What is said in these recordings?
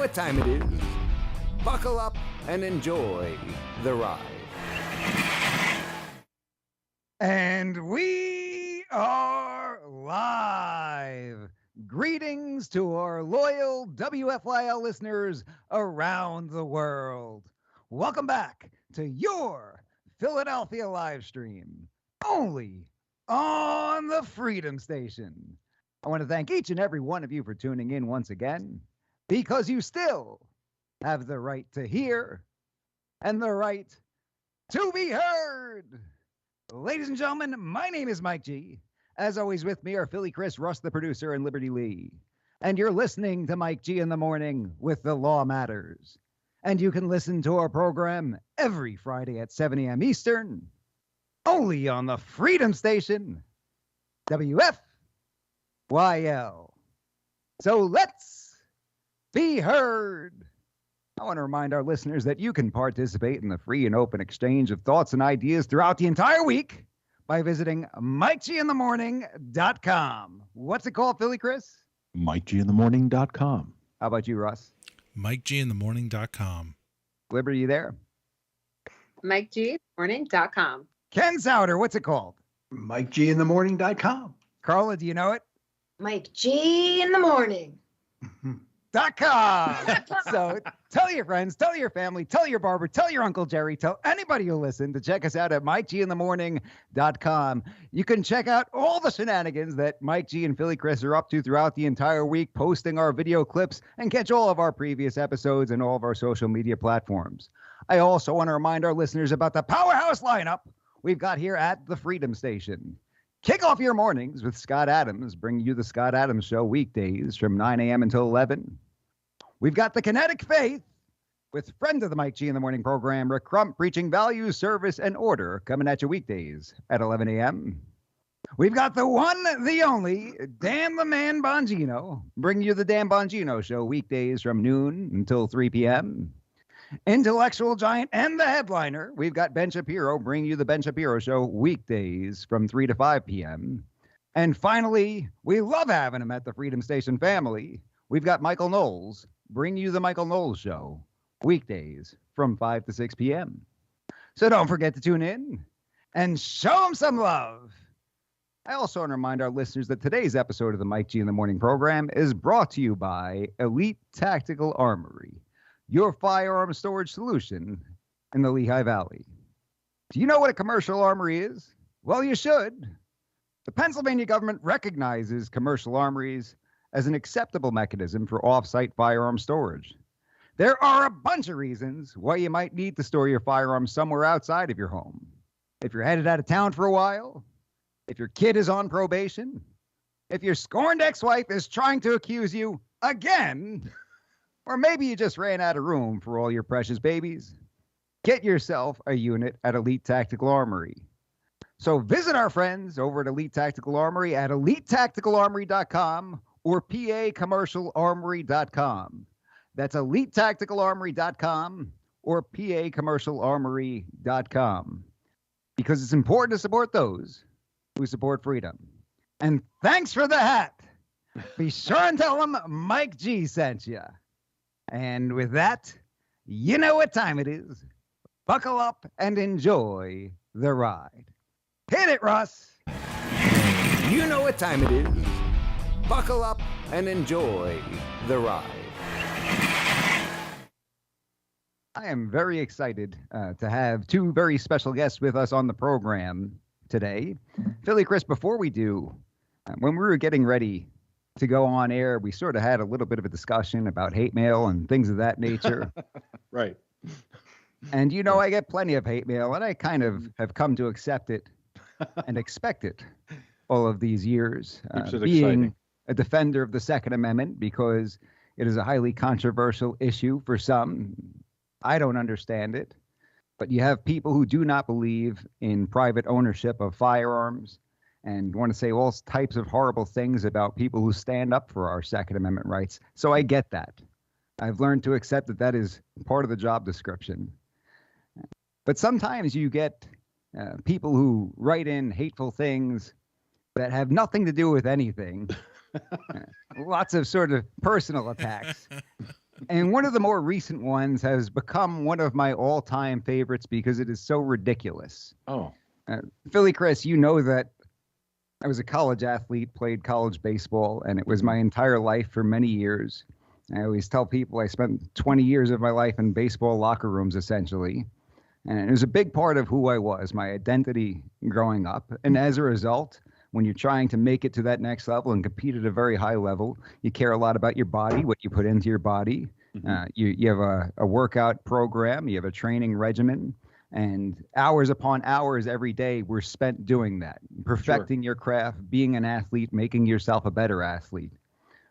what time it is. Buckle up and enjoy the ride. And we are live. Greetings to our loyal WFYL listeners around the world. Welcome back to your Philadelphia live stream, only on the Freedom Station. I want to thank each and every one of you for tuning in once again, because you still have the right to hear and the right to be heard. Ladies and gentlemen, my name is Mike G. As always, with me are Philly Chris, Russ the producer, and Liberty Lee. And you're listening to Mike G in the Morning with The Law Matters. And you can listen to our program every Friday at 7 a.m. Eastern, only on the Freedom Station, WFYL. So let's be heard. I want to remind our listeners that you can participate in the free and open exchange of thoughts and ideas throughout the entire week by visiting MikeGinTheMorning.com. What's it called, Philly Chris? MikeGinTheMorning.com. How about you, Russ? MikeGinTheMorning.com. Liberty, you there? MikeGMorning.com. Ken Souter, what's it called? MikeGinTheMorning.com. Carla, do you know it? Mike G in the morning. .com. So tell your friends, tell your family, tell your barber, tell your Uncle Jerry, tell anybody who listen to check us out at MikeGinTheMorning.com. You can check out all the shenanigans that Mike G and Philly Chris are up to throughout the entire week, posting our video clips, and catch all of our previous episodes and all of our social media platforms. I also want to remind our listeners about the powerhouse lineup we've got here at the Freedom Station. Kick off your mornings with Scott Adams, bringing you the Scott Adams Show weekdays from 9 a.m. until 11. We've got the Kinetic Faith with friend of the Mike G in the Morning program, Rick Crump, preaching values, service, and order, coming at you weekdays at 11 a.m. We've got the one, the only, Dan the Man Bongino, bringing you the Dan Bongino Show weekdays from noon until 3 p.m. Intellectual giant and the headliner, we've got Ben Shapiro bringing you the Ben Shapiro Show weekdays from 3 to 5 p.m. And finally, we love having him at the Freedom Station family. We've got Michael Knowles bringing you the Michael Knowles Show weekdays from 5 to 6 p.m. So don't forget to tune in and show him some love. I also want to remind our listeners that today's episode of the Mike G in the Morning program is brought to you by Elite Tactical Armory, your firearm storage solution in the Lehigh Valley. Do you know what a commercial armory is? Well, you should. The Pennsylvania government recognizes commercial armories as an acceptable mechanism for off-site firearm storage. There are a bunch of reasons why you might need to store your firearms somewhere outside of your home. If you're headed out of town for a while, if your kid is on probation, if your scorned ex-wife is trying to accuse you again, or maybe you just ran out of room for all your precious babies, get yourself a unit at Elite Tactical Armory. So visit our friends over at Elite Tactical Armory at EliteTacticalArmory.com or PACommercialArmory.com. That's EliteTacticalArmory.com or PACommercialArmory.com. Because it's important to support those who support freedom. And thanks for the hat. Be sure and tell them Mike G sent you. And with that, you know what time it is. Buckle up and enjoy the ride. Hit it, Russ. You know what time it is. Buckle up and enjoy the ride. I am very excited to have two very special guests with us on the program today. Philly Chris, before we do, when we were getting ready to go on air, we sort of had a little bit of a discussion about hate mail and things of that nature. Right. And, you know, I get plenty of hate mail, and I kind of have come to accept it and expect it all of these years, being exciting. a defender of the Second Amendment, because it is a highly controversial issue for some. I don't understand it, but you have people who do not believe in private ownership of firearms and want to say all types of horrible things about people who stand up for our Second Amendment rights. So I get that. I've learned to accept that that is part of the job description. But sometimes you get people who write in hateful things that have nothing to do with anything. Lots of sort of personal attacks. And one of the more recent ones has become one of my all-time favorites because it is so ridiculous. Oh, Philly Chris, you know that I was a college athlete, played college baseball, and it was my entire life for many years. I always tell people I spent 20 years of my life in baseball locker rooms, essentially. And it was a big part of who I was, my identity growing up. And as a result, when you're trying to make it to that next level and compete at a very high level, you care a lot about your body, what you put into your body. You have a workout program, you have a training regimen, and hours upon hours every day were spent doing that, perfecting your craft, being an athlete, making yourself a better athlete.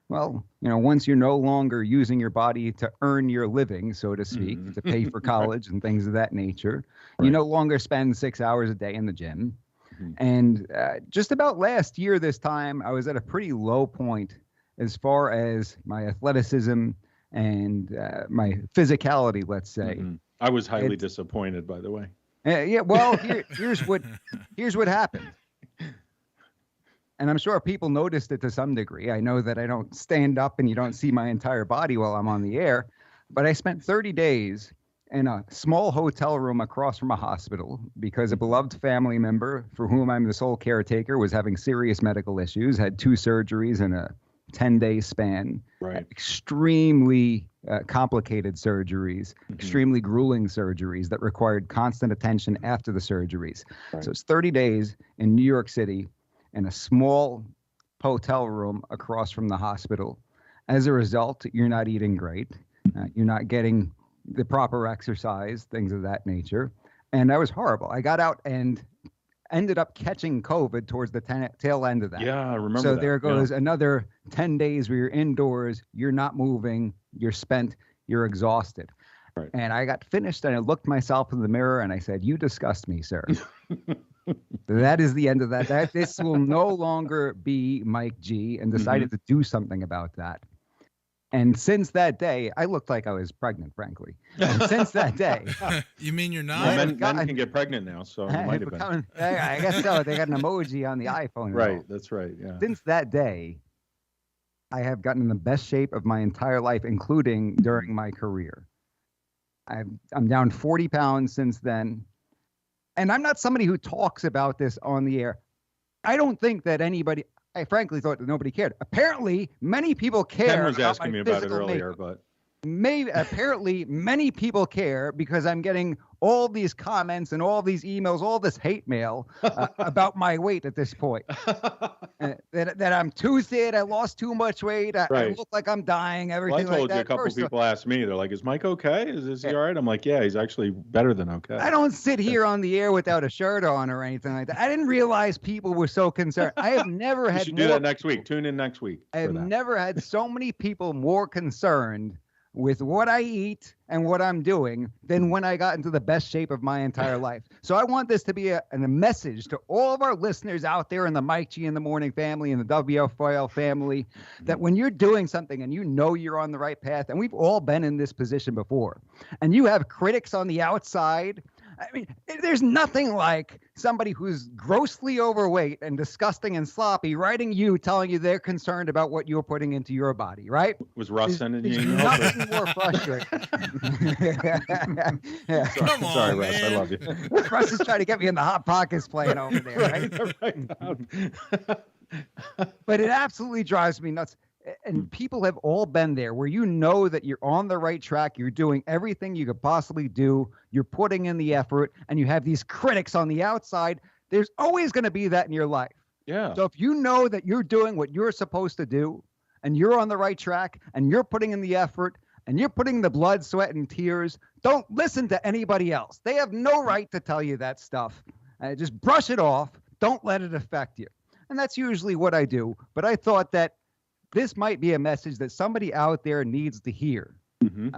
Well, once you're no longer using your body to earn your living, so to speak, to pay for college and things of that nature, you no longer spend 6 hours a day in the gym. And just about last year this time, I was at a pretty low point as far as my athleticism and my physicality, let's say. I was highly disappointed, by the way. Yeah, well, here's what happened. And I'm sure people noticed it to some degree. I know that I don't stand up and you don't see my entire body while I'm on the air, but I spent 30 days in a small hotel room across from a hospital because a beloved family member for whom I'm the sole caretaker was having serious medical issues, had 2 surgeries in a 10-day span, extremely complicated surgeries, extremely grueling surgeries that required constant attention after the surgeries. So it's 30 days in New York City in a small hotel room across from the hospital. As a result, you're not eating great. You're not getting the proper exercise, things of that nature. And that was horrible. I got out and ended up catching COVID towards the tail end of that. Yeah, I remember So that. there goes another 10 days where you're indoors, you're not moving, you're spent, you're exhausted. Right. And I got finished and I looked myself in the mirror and I said, "You disgust me, sir." That is the end of that. This will no longer be Mike G, and decided to do something about that. And since that day, I looked like I was pregnant, frankly. And since that day. You mean you're not? Men can get pregnant now, so it might have been. I guess so. They got an emoji on the iPhone. Right, that's right, yeah. Since that day, I have gotten in the best shape of my entire life, including during my career. I'm down 40 pounds since then. And I'm not somebody who talks about this on the air. I don't think that anybody, I frankly thought that nobody cared. Apparently, many people care. Ken was asking me about it earlier, but apparently many people care because I'm getting all these comments and all these emails, all this hate mail about my weight at this point. That I'm too thin, I lost too much weight, I look like I'm dying, everything I told like that. you a couple people asked me, they're like, "Is Mike okay? Is he all right?" I'm like, "Yeah, he's actually better than okay." I don't sit here on the air without a shirt on or anything like that. I didn't realize people were so concerned. I have never had. You should do that next week. Tune in next week. I have never had so many people more concerned with what I eat and what I'm doing than when I got into the best shape of my entire life. So I want this to be a message to all of our listeners out there in the Mike G in the Morning family and the WFOL family, that when you're doing something and you know you're on the right path, and we've all been in this position before, and you have critics on the outside. I mean, there's nothing like somebody who's grossly overweight and disgusting and sloppy writing you, telling you they're concerned about what you're putting into your body, right? Was Russ sending you emails? Nothing more frustrating. Come on, sorry, man. Russ, I love you. Russ is trying to get me in the Hot Pockets playing over there, right? But it absolutely drives me nuts. And people have all been there where you know that you're on the right track. You're doing everything you could possibly do. You're putting in the effort, and you have these critics on the outside. There's always going to be that in your life. Yeah. So if you know that you're doing what you're supposed to do, and you're on the right track, and you're putting in the effort, and you're putting the blood, sweat, and tears, don't listen to anybody else. They have no right to tell you that stuff. Just brush it off. Don't let it affect you. And that's usually what I do. But I thought that this might be a message that somebody out there needs to hear,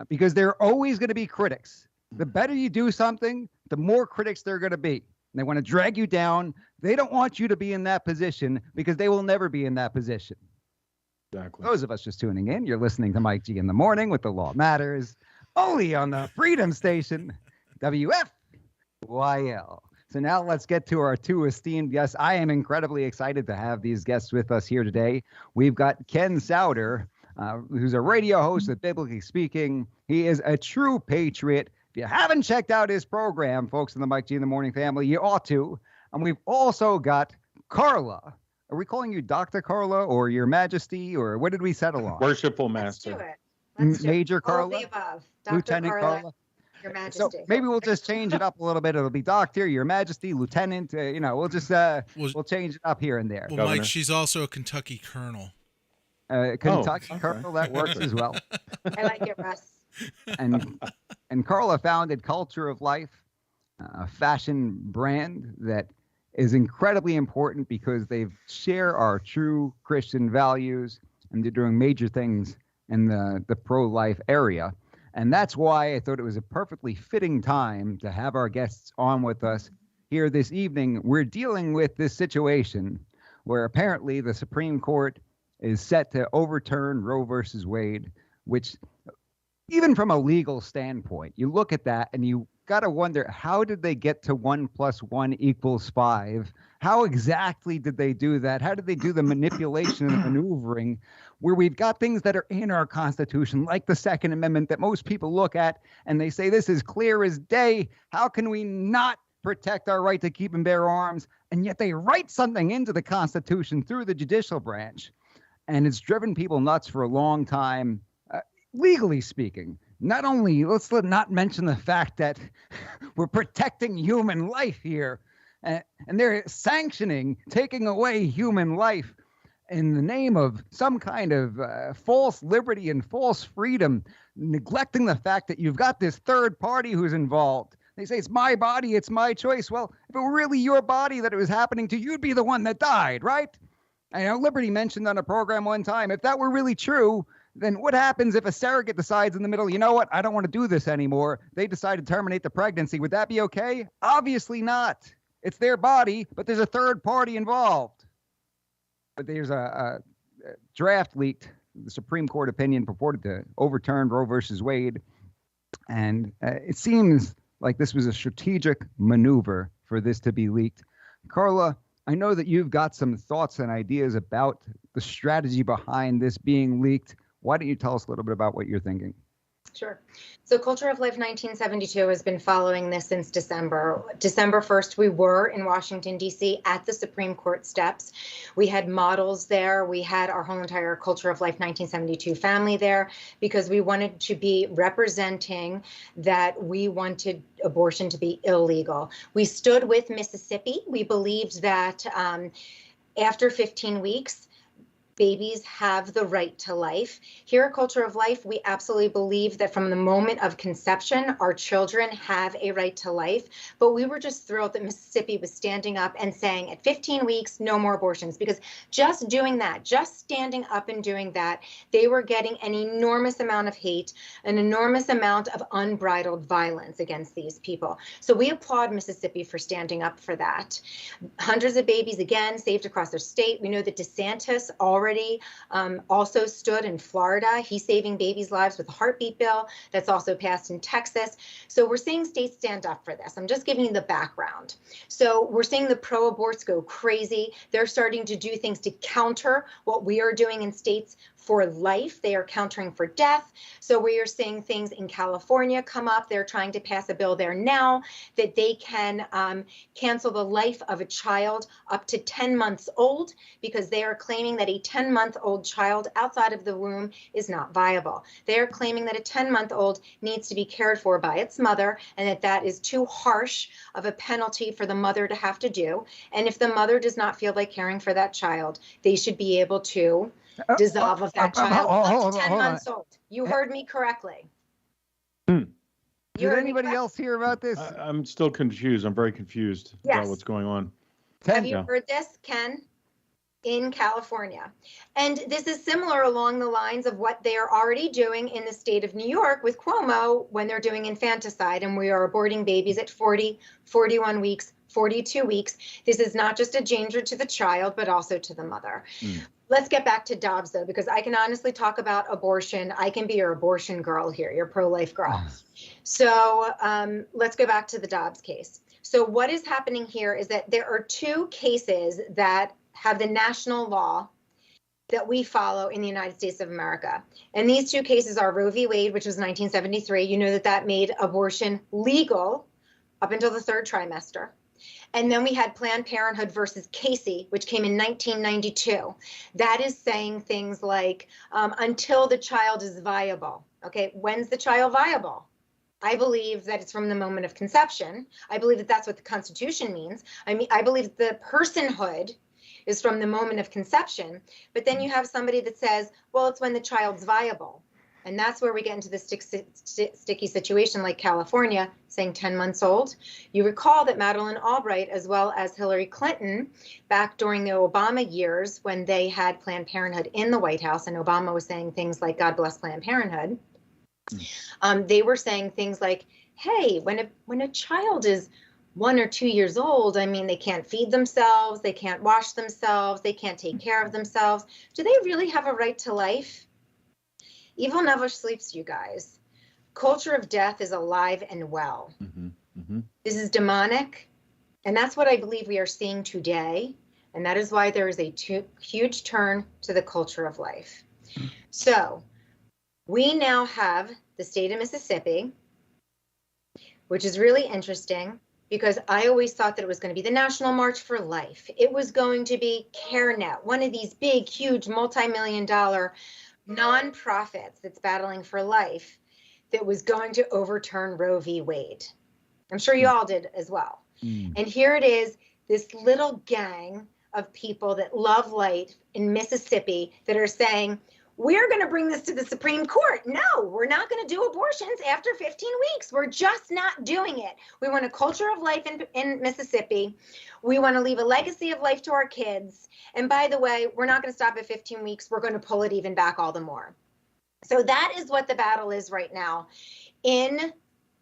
because there are always going to be critics. The better you do something, the more critics there are going to be. They want to drag you down. They don't want you to be in that position because they will never be in that position. Exactly. Those of us just tuning in, you're listening to Mike G in the Morning with The Law Matters, only on the Freedom Station, WFYL. So now let's get to our 2 esteemed guests. I am incredibly excited to have these guests with us here today. We've got Ken Souder who's a radio host at Biblically Speaking. He is a true patriot. If you haven't checked out his program, folks in the Mike G in the Morning family, you ought to. And we've also got Carla. Are we calling you Dr. Carla or Your Majesty, or what did we settle on? Worshipful Let's do Master. it. Let's do Major it. All of Carla? the above. Dr. Lieutenant Carla? Your Majesty. So maybe we'll just change it up a little bit. It'll be Doctor, Your Majesty, Lieutenant. We'll just we'll change it up here and there. Well, Governor. Mike, she's also a Kentucky colonel. Kentucky okay. Colonel, that works as well. I like it, Russ. And Carla founded Culture of Life, a fashion brand that is incredibly important because they share our true Christian values, and they're doing major things in the pro-life area. And that's why I thought it was a perfectly fitting time to have our guests on with us here this evening. We're dealing with this situation where apparently the Supreme Court is set to overturn Roe versus Wade, which even from a legal standpoint, you look at that and you got to wonder, how did they get to 1 + 1 = 5? How exactly did they do that? How did they do the manipulation and maneuvering where we've got things that are in our Constitution, like the Second Amendment, that most people look at and they say, this is clear as day. How can we not protect our right to keep and bear arms? And yet they write something into the Constitution through the judicial branch. And it's driven people nuts for a long time, legally speaking. Not only, let's not mention the fact that we're protecting human life here, and they're sanctioning taking away human life in the name of some kind of false liberty and false freedom, neglecting the fact that you've got this third party who's involved. They say, it's my body, it's my choice. Well, if it were really your body that it was happening to, you'd be the one that died, right? I know Liberty mentioned on a program one time, if that were really true, then what happens if a surrogate decides in the middle, you know what, I don't want to do this anymore. They decide to terminate the pregnancy. Would that be okay? Obviously not. It's their body, but there's a third party involved. But there's a draft leaked, the Supreme Court opinion purported to overturn Roe versus Wade. And it seems like this was a strategic maneuver for this to be leaked. Carla, I know that you've got some thoughts and ideas about the strategy behind this being leaked. Why don't you tell us a little bit about what you're thinking? Sure. So Culture of Life 1972 has been following this since December. December 1st, we were in Washington, D.C. at the Supreme Court steps. We had models there. We had our whole entire Culture of Life 1972 family there because we wanted to be representing that we wanted abortion to be illegal. We stood with Mississippi. We believed that after 15 weeks, babies have the right to life. Here at Culture of Life, we absolutely believe that from the moment of conception, our children have a right to life. But we were just thrilled that Mississippi was standing up and saying at 15 weeks, no more abortions, because just doing that, just standing up and doing that, they were getting an enormous amount of hate, an enormous amount of unbridled violence against these people. So we applaud Mississippi for standing up for that. Hundreds of babies, again, saved across their state. We know that DeSantis already also stood in Florida. He's saving babies' lives with a heartbeat bill that's also passed in Texas. So we're seeing states stand up for this. I'm just giving you the background. So we're seeing the pro-aborts go crazy. They're starting to do things to counter what we are doing in states for life. They are countering for death. So we are seeing things in California come up. They're trying to pass a bill there now that they can cancel the life of a child up to 10 months old because they are claiming that a 10-month-old child outside of the womb is not viable. They are claiming that a 10-month-old needs to be cared for by its mother and that that is too harsh of a penalty for the mother to have to do. And if the mother does not feel like caring for that child, they should be able to dissolve of that child up to 10 months old. You heard me correctly. Did anybody else hear about this? I'm still confused. I'm very confused about what's going on. Have you heard this, Ken? In California. And this is similar along the lines of what they are already doing in the state of New York with Cuomo when they're doing infanticide and we are aborting babies at 40, 41 weeks, 42 weeks. This is not just a danger to the child, but also to the mother. Let's get back to Dobbs, though, because I can honestly talk about abortion. I can be your abortion girl here, your pro-life girl. So let's go back to the Dobbs case. So what is happening here is that there are two cases that have the national law that we follow in the United States of America. And these two cases are Roe v. Wade, which was 1973. You know that made abortion legal up until the third trimester. And then we had Planned Parenthood versus Casey, which came in 1992. That is saying things like, until the child is viable. Okay, when's the child viable? I believe that it's from the moment of conception. I believe that that's what the Constitution means. I mean, I believe the personhood is from the moment of conception. But then you have somebody that says, well, it's when the child's viable. And that's where we get into the sticky situation like California, saying 10 months old. You recall that Madeleine Albright, as well as Hillary Clinton, back during the Obama years when they had Planned Parenthood in the White House, and Obama was saying things like, God bless Planned Parenthood, they were saying things like, hey, when a child is 1 or 2 years old, I mean, they can't feed themselves, they can't wash themselves, they can't take care of themselves. Do they really have a right to life? Evil never sleeps, you guys. Culture of death is alive and well. This is demonic, and that's what I believe we are seeing today, and that is why there is a huge turn to the culture of life. So we now have the state of Mississippi, which is really interesting because I always thought that it was going to be the National March for Life. It was going to be CareNet, one of these big, huge, multi-million-dollar nonprofits that's battling for life, that was going to overturn Roe v. Wade. I'm sure you all did as well. And here it is, this little gang of people that love life in Mississippi that are saying, we're going to bring this to the Supreme Court. No, we're not going to do abortions after 15 weeks. We're just not doing it. We want a culture of life in Mississippi. We want to leave a legacy of life to our kids. And by the way, we're not going to stop at 15 weeks. We're going to pull it even back all the more. So that is what the battle is right now in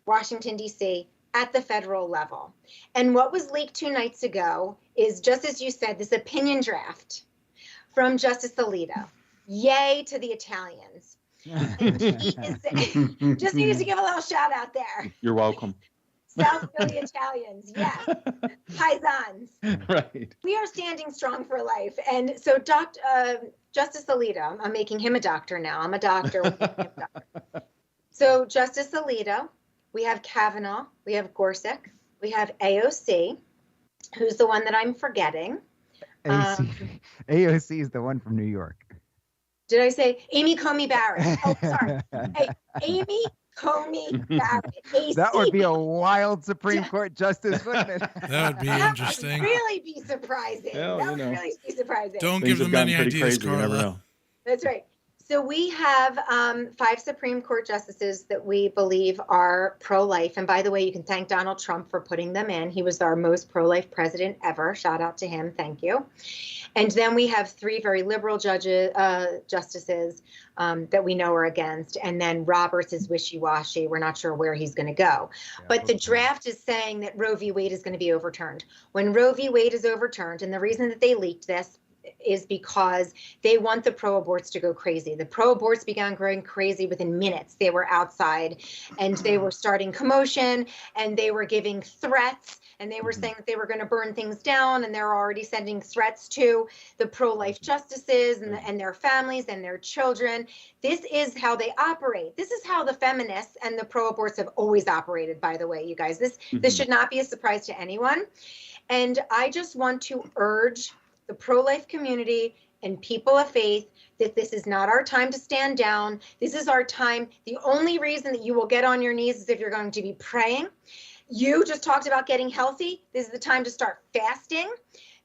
Washington, D.C. at the federal level. And what was leaked 2 nights ago is, just as you said, this opinion draft from Justice Alito. Yay to the Italians. And he is, just needs to give a little shout out there. You're welcome. South Philly Italians, yes. Paisans. Right. We are standing strong for life. And so Justice Alito, I'm making him a doctor now. I'm a doctor. So Justice Alito, we have Kavanaugh, we have Gorsuch, we have AOC, who's the one that I'm forgetting. AOC is the one from New York. Did I say Amy Coney Barrett? Oh, sorry. Hey, Amy Coney Barrett. AC. That would be a wild Supreme Court justice, wouldn't it? That would be interesting. That would really be surprising. Well, that would really be surprising. Don't Things give have them any gotten pretty ideas, crazy, you never Carla. know. That's right. So we have 5 Supreme Court justices that we believe are pro-life. And by the way, you can thank Donald Trump for putting them in. He was our most pro-life president ever. Shout out to him. Thank you. And then we have 3 very liberal justices that we know are against. And then Roberts is wishy-washy. We're not sure where he's going to go. But the draft is saying that Roe v. Wade is going to be overturned. When Roe v. Wade is overturned, and the reason that they leaked this is because they want the pro-aborts to go crazy. The pro-aborts began going crazy within minutes. They were outside and they were starting commotion and they were giving threats and they were saying that they were going to burn things down, and they're already sending threats to the pro-life justices and their families and their children. This is how they operate. This is how the feminists and the pro-aborts have always operated, by the way, you guys. This should not be a surprise to anyone. And I just want to urge the pro-life community and people of faith that this is not our time to stand down. This is our time. The only reason that you will get on your knees is if you're going to be praying. You just talked about getting healthy. This is the time to start fasting.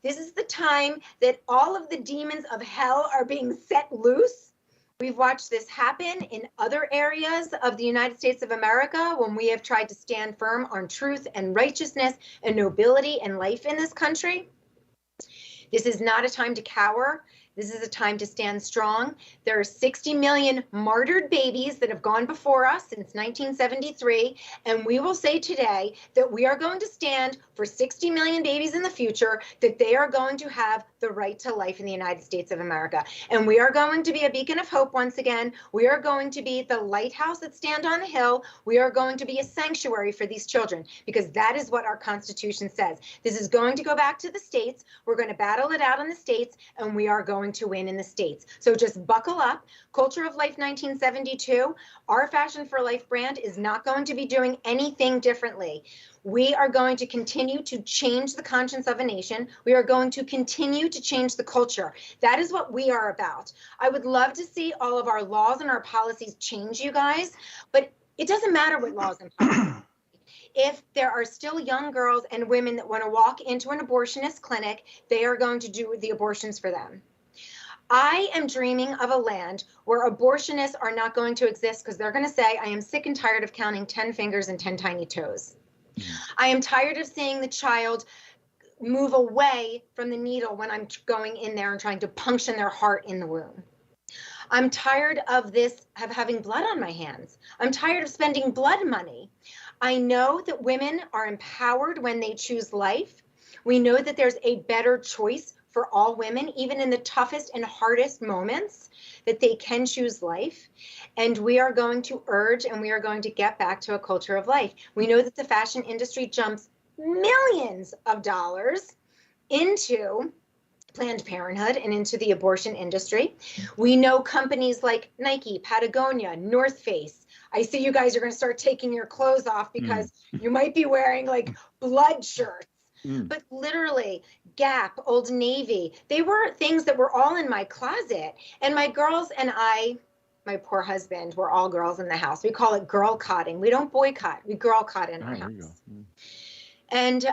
This is the time that all of the demons of hell are being set loose. We've watched this happen in other areas of the United States of America when we have tried to stand firm on truth and righteousness and nobility and life in this country. This is not a time to cower. This is a time to stand strong. There are 60 million martyred babies that have gone before us since 1973. And we will say today that we are going to stand for 60 million babies in the future, that they are going to have the right to life in the United States of America. And we are going to be a beacon of hope once again. We are going to be the lighthouse that stand on the hill. We are going to be a sanctuary for these children, because that is what our Constitution says. This is going to go back to the states. We're going to battle it out in the states, and we are going to win in the states. So just buckle up. Culture of Life 1972, our Fashion for Life brand is not going to be doing anything differently. We are going to continue to change the conscience of a nation. We are going to continue to change the culture. That is what we are about. I would love to see all of our laws and our policies change, you guys, but it doesn't matter what laws and policies. If there are still young girls and women that want to walk into an abortionist clinic, they are going to do the abortions for them. I am dreaming of a land where abortionists are not going to exist, because they're going to say, I am sick and tired of counting 10 fingers and 10 tiny toes. I am tired of seeing the child move away from the needle when I'm going in there and trying to puncture their heart in the womb. I'm tired of this, of having blood on my hands. I'm tired of spending blood money. I know that women are empowered when they choose life. We know that there's a better choice for all women, even in the toughest and hardest moments, that they can choose life. And we are going to urge, and we are going to get back to a culture of life. We know that the fashion industry jumps millions of dollars into Planned Parenthood and into the abortion industry. We know companies like Nike, Patagonia, North Face. I see you guys are going to start taking your clothes off because you might be wearing like blood shirts. But literally, Gap, Old Navy, they were things that were all in my closet. And my girls and I, my poor husband, we're all girls in the house. We call it girl cotting. We don't boycott. We girl cot in our house. And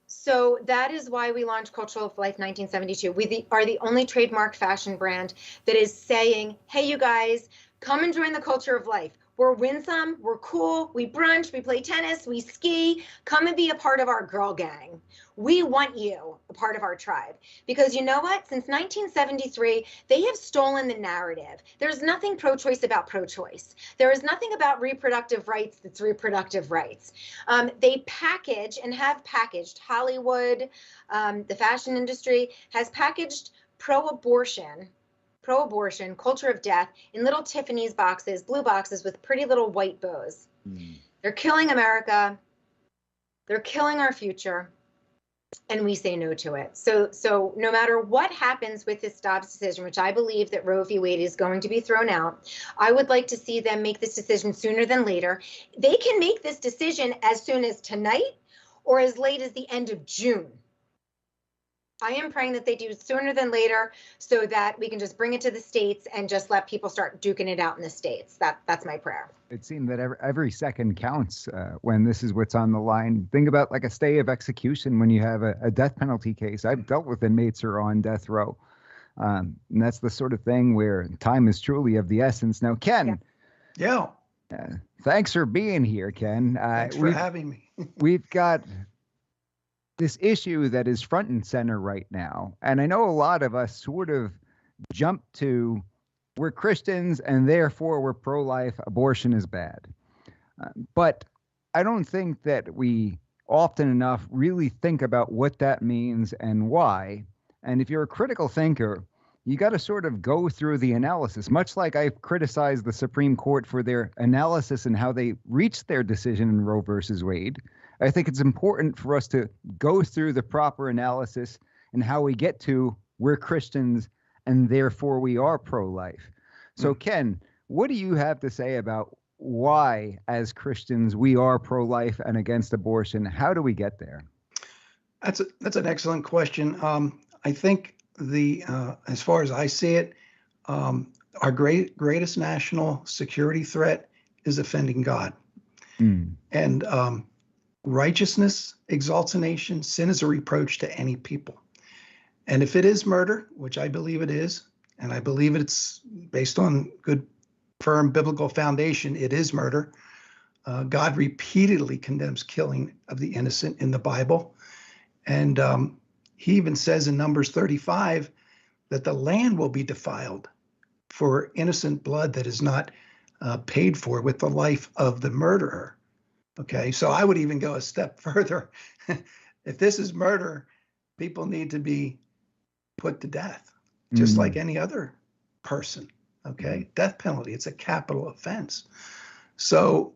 so that is why we launched Culture of Life 1972. We are the only trademark fashion brand that is saying, hey, you guys, come and join the culture of life. We're winsome, we're cool, we brunch, we play tennis, we ski. Come and be a part of our girl gang. We want you a part of our tribe. Because you know what? Since 1973, they have stolen the narrative. There's nothing pro-choice about pro-choice. There is nothing about reproductive rights that's reproductive rights. They package and have packaged Hollywood, the fashion industry has packaged pro-abortion, culture of death in little Tiffany's boxes, blue boxes with pretty little white bows. They're killing America. They're killing our future. And we say no to it. So no matter what happens with this Dobbs decision, which I believe that Roe v. Wade is going to be thrown out, I would like to see them make this decision sooner than later. They can make this decision as soon as tonight or as late as the end of June. I am praying that they do sooner than later so that we can just bring it to the states and just let people start duking it out in the states. That's my prayer. It seems that every second counts when this is what's on the line. Think about like a stay of execution when you have a death penalty case. I've dealt with inmates who are on death row. And that's the sort of thing where time is truly of the essence. Now, Ken. Yeah. Thanks for being here, Ken. Thanks for having me. We've got this issue that is front and center right now. And I know a lot of us sort of jump to, we're Christians and therefore we're pro-life, abortion is bad. But I don't think that we often enough really think about what that means and why. And if you're a critical thinker, you got to sort of go through the analysis, much like I've criticized the Supreme Court for their analysis and how they reached their decision in Roe versus Wade. I think it's important for us to go through the proper analysis and how we get to we're Christians and therefore we are pro-life. So Ken, what do you have to say about why as Christians we are pro-life and against abortion? How do we get there? That's an excellent question. I think as far as I see it, our greatest national security threat is offending God. And righteousness exalts a nation. Sin is a reproach to any people. And if it is murder, which I believe it is, and I believe it's based on good, firm biblical foundation, it is murder. God repeatedly condemns killing of the innocent in the Bible. And he even says in Numbers 35 that the land will be defiled for innocent blood that is not paid for with the life of the murderer. Okay, so I would even go a step further. If this is murder, people need to be put to death, just like any other person. Okay, death penalty. It's a capital offense. So,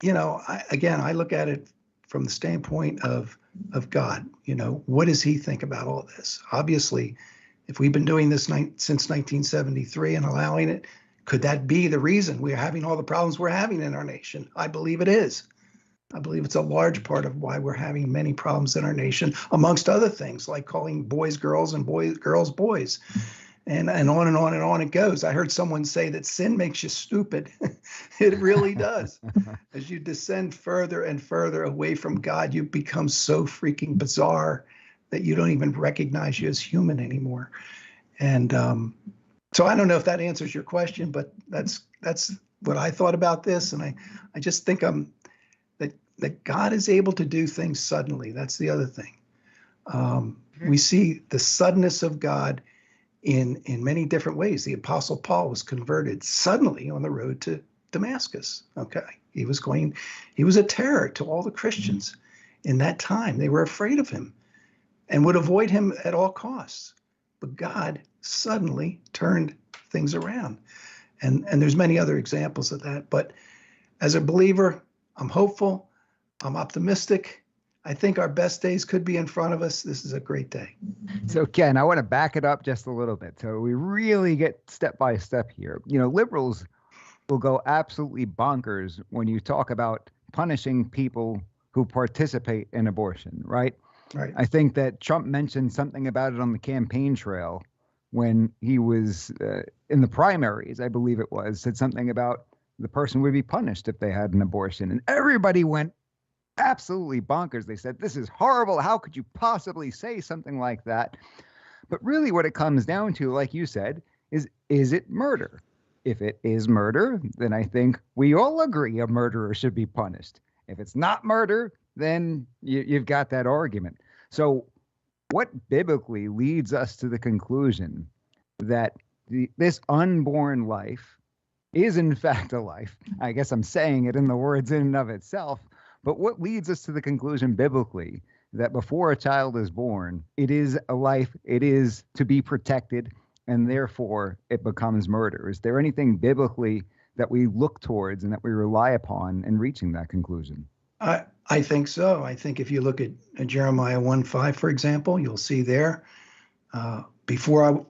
I look at it from the standpoint of God. What does he think about all this? Obviously, if we've been doing this since 1973 and allowing it, could that be the reason we're having all the problems we're having in our nation? I believe it is. I believe it's a large part of why we're having many problems in our nation, amongst other things like calling boys girls and girls boys. And on and on and on it goes. I heard someone say that sin makes you stupid. It really does. As you descend further and further away from God, you become so freaking bizarre that you don't even recognize you as human anymore. And so I don't know if that answers your question, but that's what I thought about this. And I just think that God is able to do things suddenly. That's the other thing. We see the suddenness of God in many different ways. The Apostle Paul was converted suddenly on the road to Damascus. Okay. He was a terror to all the Christians in that time. They were afraid of him and would avoid him at all costs. But God suddenly turned things around. And there's many other examples of that. But as a believer, I'm hopeful, I'm optimistic. I think our best days could be in front of us. This is a great day. So, Ken, I want to back it up just a little bit. So we really get step by step here. Liberals will go absolutely bonkers when you talk about punishing people who participate in abortion, right? Right. I think that Trump mentioned something about it on the campaign trail when he was in the primaries, I believe it was, said something about the person would be punished if they had an abortion. And everybody went absolutely bonkers. They said, this is horrible. How could you possibly say something like that? But really what it comes down to, like you said, is it murder? If it is murder, then I think we all agree a murderer should be punished. If it's not murder, then you've got that argument. So what biblically leads us to the conclusion that this unborn life is in fact a life? I guess I'm saying it in the words in and of itself. But what leads us to the conclusion biblically that before a child is born, it is a life, it is to be protected, and therefore it becomes murder? Is there anything biblically that we look towards and that we rely upon in reaching that conclusion? I think so. I think if you look at Jeremiah 1:5, for example, you'll see there, before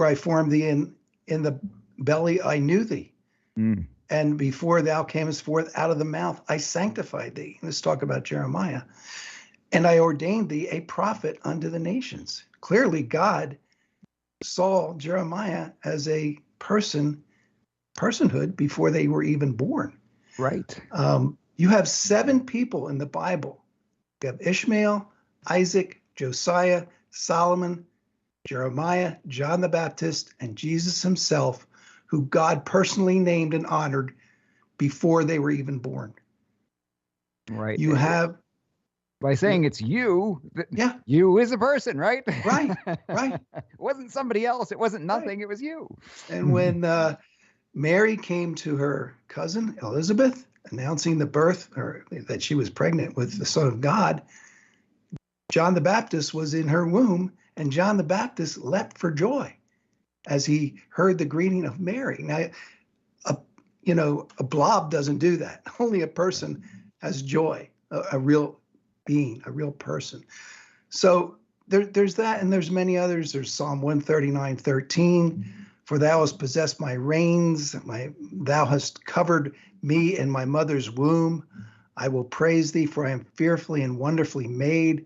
I formed thee in the belly, I knew thee. Mm. And before thou camest forth out of the mouth, I sanctified thee. Let's talk about Jeremiah. And I ordained thee a prophet unto the nations. Clearly, God saw Jeremiah as a personhood before they were even born. Right. You have 7 people in the Bible. You have Ishmael, Isaac, Josiah, Solomon, Jeremiah, John the Baptist, and Jesus himself, who God personally named and honored before they were even born. Right. You have... By saying it's you, yeah, you is a person, right? Right, right. It wasn't somebody else. It wasn't nothing. Right. It was you. And when Mary came to her cousin, Elizabeth, announcing the birth, or that she was pregnant with the Son of God, John the Baptist was in her womb, and John the Baptist leapt for joy as he heard the greeting of Mary. Now, a blob doesn't do that. Only a person has joy, a real being, a real person. So there's that, and there's many others. There's Psalm 139:13. For thou hast possessed my reins, thou hast covered me in my mother's womb. I will praise thee, for I am fearfully and wonderfully made.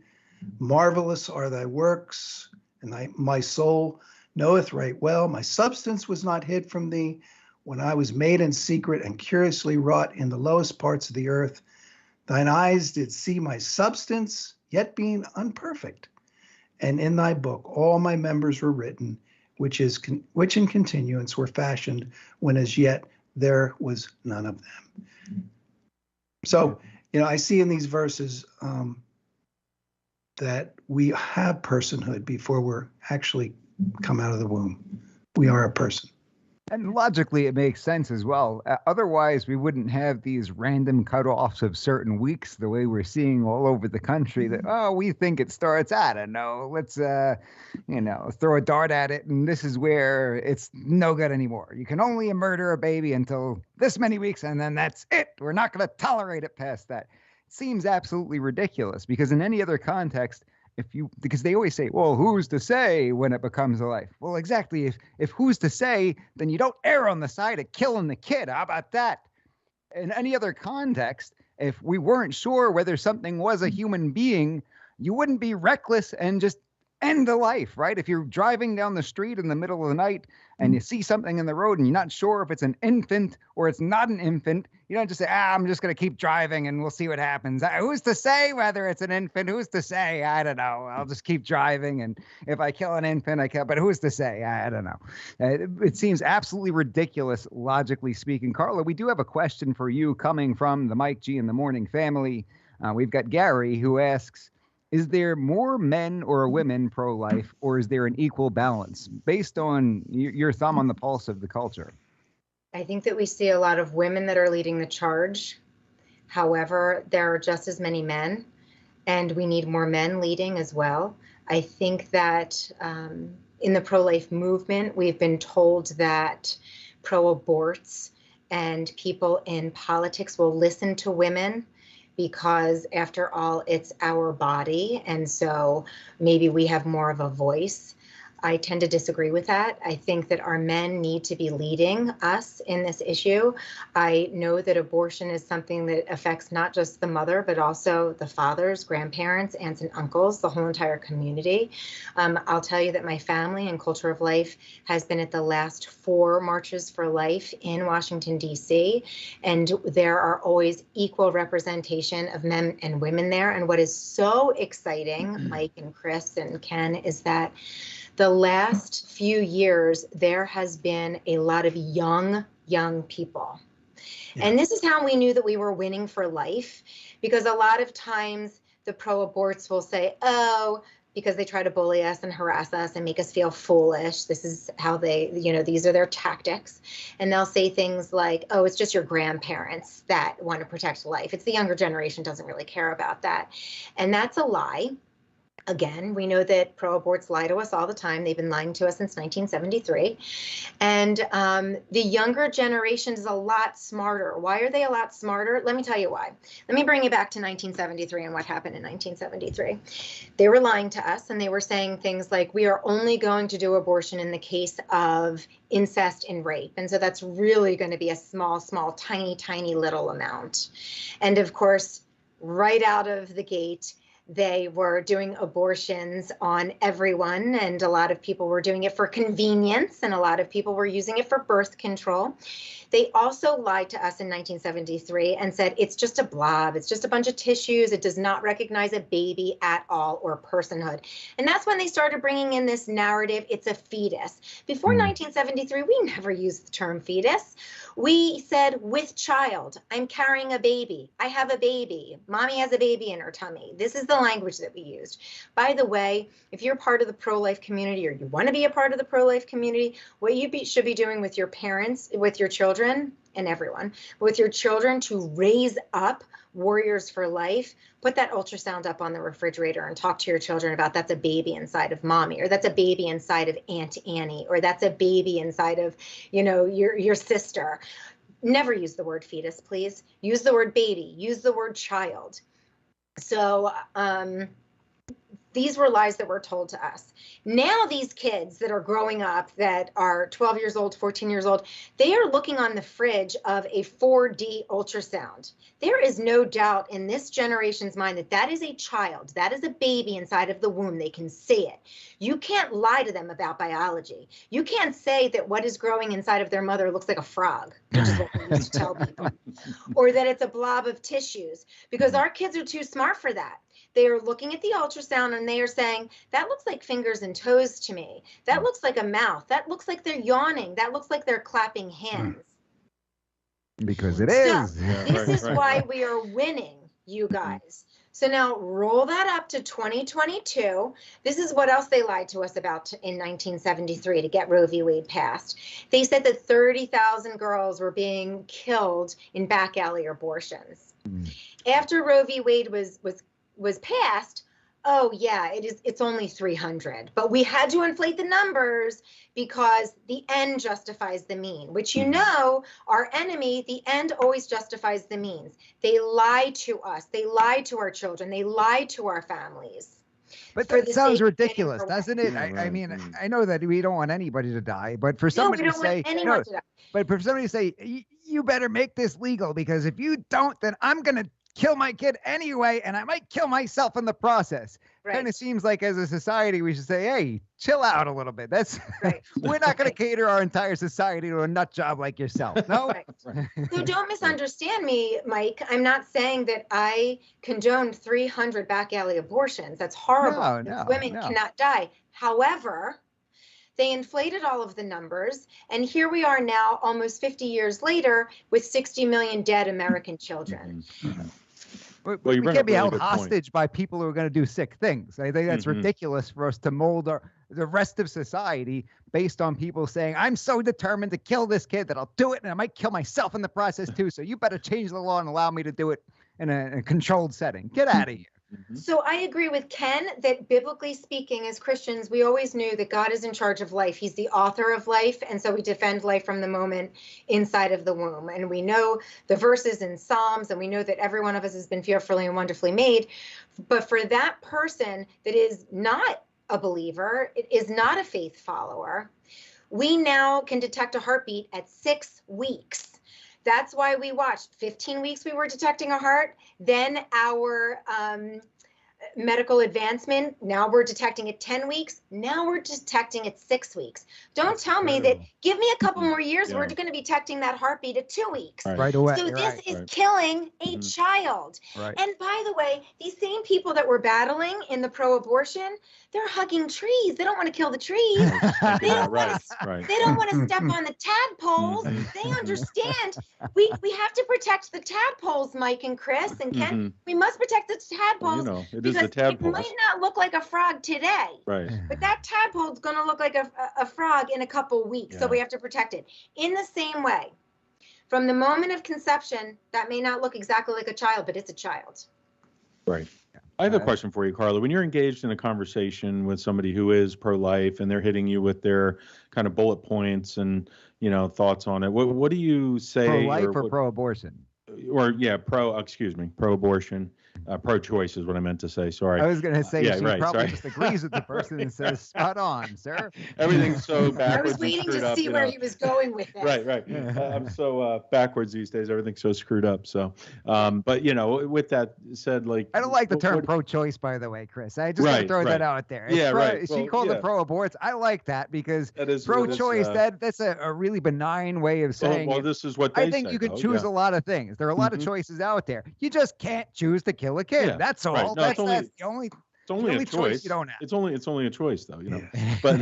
Marvelous are thy works, and my soul knoweth right well. My substance was not hid from thee when I was made in secret and curiously wrought in the lowest parts of the earth. Thine eyes did see my substance, yet being unperfect. And in thy book all my members were written, which in continuance were fashioned, when as yet there was none of them. So, I see in these verses that we have personhood before we're actually come out of the womb. We are a person. And logically, it makes sense as well. Otherwise, we wouldn't have these random cutoffs of certain weeks the way we're seeing all over the country that, oh, we think it starts, I don't know, let's, throw a dart at it. And this is where it's no good anymore. You can only murder a baby until this many weeks, and then that's it. We're not going to tolerate it past that. It seems absolutely ridiculous because in any other context, because they always say, well, who's to say when it becomes a life? Well, exactly. If who's to say, then you don't err on the side of killing the kid. How about that? In any other context, if we weren't sure whether something was a human being, you wouldn't be reckless and just end the life, right? If you're driving down the street in the middle of the night and you see something in the road and you're not sure if it's an infant or it's not an infant, you don't just say, I'm just going to keep driving and we'll see what happens. Who's to say whether it's an infant? Who's to say? I don't know. I'll just keep driving. And if I kill an infant, I kill, but who's to say? I don't know. It seems absolutely ridiculous, logically speaking. Carla, we do have a question for you coming from the Mike G in the Morning family. We've got Gary who asks, is there more men or women pro-life, or is there an equal balance based on your thumb on the pulse of the culture? I think that we see a lot of women that are leading the charge. However, there are just as many men, and we need more men leading as well. I think that in the pro-life movement, we've been told that pro-aborts and people in politics will listen to women because after all, it's our body. And so maybe we have more of a voice. I tend to disagree with that. I think that our men need to be leading us in this issue. I know that abortion is something that affects not just the mother, but also the fathers, grandparents, aunts and uncles, the whole entire community. I'll tell you that my family and Culture of Life has been at the last 4 Marches for Life in Washington, D.C., and there are always equal representation of men and women there. And what is so exciting, Mike and Chris and Ken, is that the last few years, there has been a lot of young people. Yeah. And this is how we knew that we were winning for life, because a lot of times the pro-aborts will say, oh, because they try to bully us and harass us and make us feel foolish. This is how they, these are their tactics. And they'll say things like, oh, it's just your grandparents that want to protect life. It's the younger generation doesn't really care about that. And that's a lie. Again, we know that pro-aborts lie to us all the time. They've been lying to us since 1973. And the younger generation is a lot smarter. Why are they a lot smarter? Let me tell you why. Let me bring you back to 1973 and what happened in 1973. They were lying to us and they were saying things like, we are only going to do abortion in the case of incest and rape. And so that's really going to be a small, tiny little amount. And of course, right out of the gate, they were doing abortions on everyone, and a lot of people were doing it for convenience, and a lot of people were using it for birth control. They also lied to us in 1973 and said, it's just a blob, it's just a bunch of tissues, it does not recognize a baby at all or personhood. And that's when they started bringing in this narrative, it's a fetus. Before 1973, we never used the term fetus. We said with child, I'm carrying a baby, I have a baby, mommy has a baby in her tummy. This is the language that we used. By the way, if you're part of the pro-life community or you want to be a part of the pro-life community, what you should be doing with your parents, with your children, and everyone, with your children to raise up warriors for life, put that ultrasound up on the refrigerator and talk to your children about that's a baby inside of mommy, or that's a baby inside of Aunt Annie, or that's a baby inside of, your sister. Never use the word fetus, please. Use the word baby, use the word child. So these were lies that were told to us. Now these kids that are growing up that are 12 years old, 14 years old, they are looking on the fridge of a 4D ultrasound. There is no doubt in this generation's mind that that is a child, that is a baby inside of the womb. They can see it. You can't lie to them about biology. You can't say that what is growing inside of their mother looks like a frog, which is what we used to tell people, or that it's a blob of tissues, because our kids are too smart for that. They are looking at the ultrasound and they are saying, that looks like fingers and toes to me. That looks like a mouth. That looks like they're yawning. That looks like they're clapping hands. Because it is. So, this is why we are winning, you guys. So now roll that up to 2022. This is what else they lied to us about in 1973 to get Roe v. Wade passed. They said that 30,000 girls were being killed in back alley abortions. After Roe v. Wade was passed, oh yeah, it's only 300. But we had to inflate the numbers because the end justifies the mean, which you know, our enemy, the end always justifies the means. They lie to us. They lie to our children. They lie to our families. But for that the sounds sake of ridiculous, getting doesn't it? Yeah, I mean, right. I know that we don't want anybody to die, but for No, somebody we to don't say, want anyone to die. but for somebody to say, you better make this legal because if you don't, then I'm going to kill my kid anyway, and I might kill myself in the process. Kind of Right. seems like as a society, we should say, hey, chill out a little bit. That's Right. we're not going to cater our entire society to a nut job like yourself. No. Right. So don't misunderstand me, Mike. I'm not saying that I condone 300 back alley abortions. That's horrible. No, Women no. cannot die. However, they inflated all of the numbers, and here we are now, almost 50 years later, with 60 million dead American children. We Well, you bring can't up be a really held good point. hostage by people who are going to do sick things. I think that's ridiculous for us to mold the rest of society based on people saying, I'm so determined to kill this kid that I'll do it and I might kill myself in the process too. So you better change the law and allow me to do it in a controlled setting. Get out of here. So I agree with Ken that biblically speaking, as Christians, we always knew that God is in charge of life. He's the author of life. And so we defend life from the moment inside of the womb. And we know the verses in Psalms, and we know that every one of us has been fearfully and wonderfully made. But for that person that is not a believer, it is not a faith follower, we now can detect a heartbeat at 6 weeks. That's why we watched 15 weeks we were detecting a heart. Then our medical advancement, now we're detecting at 10 weeks. Now we're detecting at 6 weeks. Don't tell me that, give me a couple more years, we're going to be detecting that heartbeat at 2 weeks. Right. Right away. So this Right. is killing a child. Right. And by the way, these same people that were battling in the pro-abortion, they're hugging trees. They don't want to kill the trees. They don't want to. Right. They don't want to step on the tadpoles. They understand. We have to protect the tadpoles, Mike and Chris and Ken. We must protect the tadpoles. You know, it is because the it tadpoles. might not look like a frog today, Right. but that tadpole's going to look like a frog in a couple weeks. So Yeah. we have to protect it. In the same way, from the moment of conception, that may not look exactly like a child, but it's a child. Right. I have a question for you, Carla. When you're engaged in a conversation with somebody who is pro-life and they're hitting you with their kind of bullet points and, you know, thoughts on it, what do you say? Pro-life or what- pro-abortion? Or yeah, pro-abortion, pro-choice is what I meant to say. Sorry. I was going to say yeah, she right, probably sorry. just agrees with the person and says, spot on, sir. Everything's so I backwards. was and waiting screwed to up, see you where know. he was going with this. Right. I'm so backwards these days. Everything's so screwed up. So, but you know, with that said, like I don't like the what- term what- pro-choice, by the way, Chris. I just want to Right, throw right. that out there. Yeah, pro, right. She Well, called yeah. it pro-aborts. I like that because That is pro-choice, that's a really benign way of saying well, it. this is what they I think say, you can though, choose yeah. a lot of things. There are a lot of Mhm. choices out there. You just can't choose to kill a kid. Yeah, That's all. right. No, that's, it's only- that's the only It's only only a choice choice. you don't have. It's only a choice, though, you know. But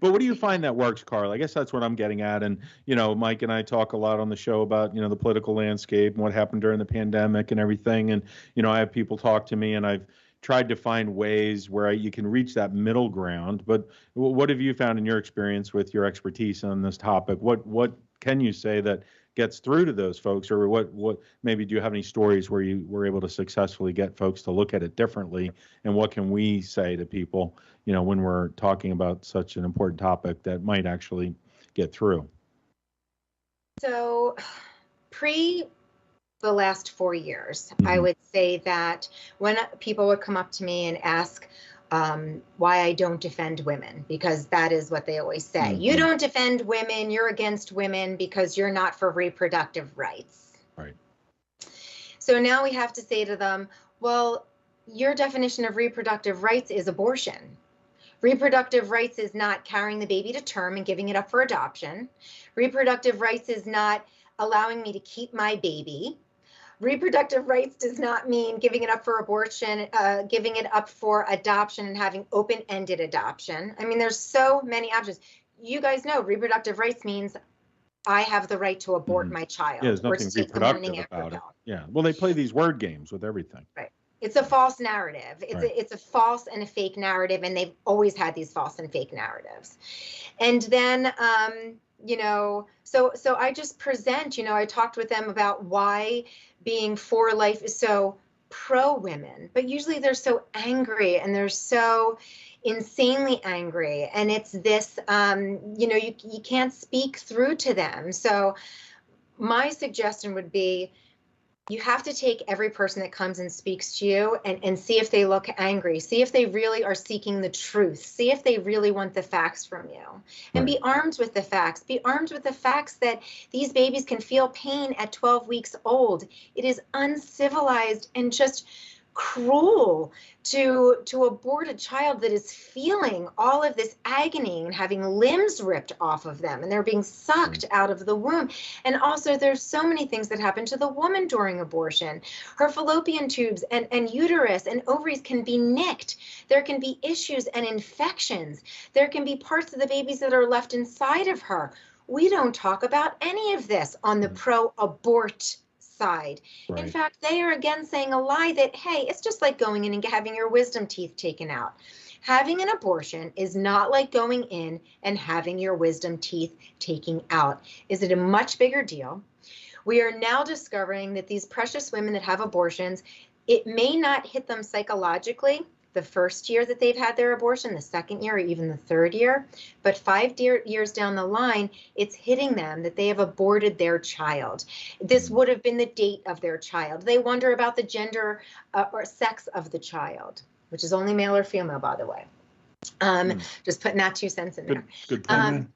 but what do you find that works, Carl? I guess that's what I'm getting at. And you know, Mike and I talk a lot on the show about the political landscape and what happened during the pandemic and everything. And you know, I have people talk to me, and I've tried to find ways where you can reach that middle ground. But what have you found in your experience with your expertise on this topic? What can you say that gets through to those folks, or what maybe do you have any stories where you were able to successfully get folks to look at it differently, and what can we say to people when we're talking about such an important topic that might actually get through? So pre the last 4 years, I Mhm. would say that when people would come up to me and ask why I don't defend women, because that is what they always say. You don't defend women, you're against women because you're not for reproductive rights. Right. So now we have to say to them, well, your definition of reproductive rights is abortion. Reproductive rights is not carrying the baby to term and giving it up for adoption. Reproductive rights is not allowing me to keep my baby. Reproductive rights does not mean giving it up for abortion, giving it up for adoption and having open-ended adoption. I mean, there's so many options. You guys know reproductive rights means I have the right to abort my child. Yeah, there's or nothing to take the morning reproductive after about it. pill. Yeah. Well, they play these word games with everything. Right. It's a false narrative. Right. It's a false and a fake narrative, and they've always had these false and fake narratives. And then, so I just present, I talked with them about why being for life is so pro women, but usually they're so angry and they're so insanely angry, and it's this, you can't speak through to them. So my suggestion would be, you have to take every person that comes and speaks to you and see if they look angry, see if they really are seeking the truth, see if they really want the facts from you, and be armed with the facts. Be armed with the facts that these babies can feel pain at 12 weeks old. It is uncivilized and just cruel to abort a child that is feeling all of this agony and having limbs ripped off of them, and they're being sucked out of the womb. And also, there's so many things that happen to the woman during abortion. Her fallopian tubes and uterus and ovaries can be nicked. There can be issues and infections. There can be parts of the babies that are left inside of her. We don't talk about any of this on the pro-abort side. Right. In fact, they are again saying a lie that, hey, it's just like going in and having your wisdom teeth taken out. Having an abortion is not like going in and having your wisdom teeth taken out. Is it a much bigger deal? We are now discovering that these precious women that have abortions, it may not hit them psychologically the first year that they've had their abortion, the second year, or even the third year, but 5 years down the line, it's hitting them that they have aborted their child. This would have been the date of their child. They wonder about the gender or sex of the child, which is only male or female, by the way. Just putting that 2 cents in there. Good point.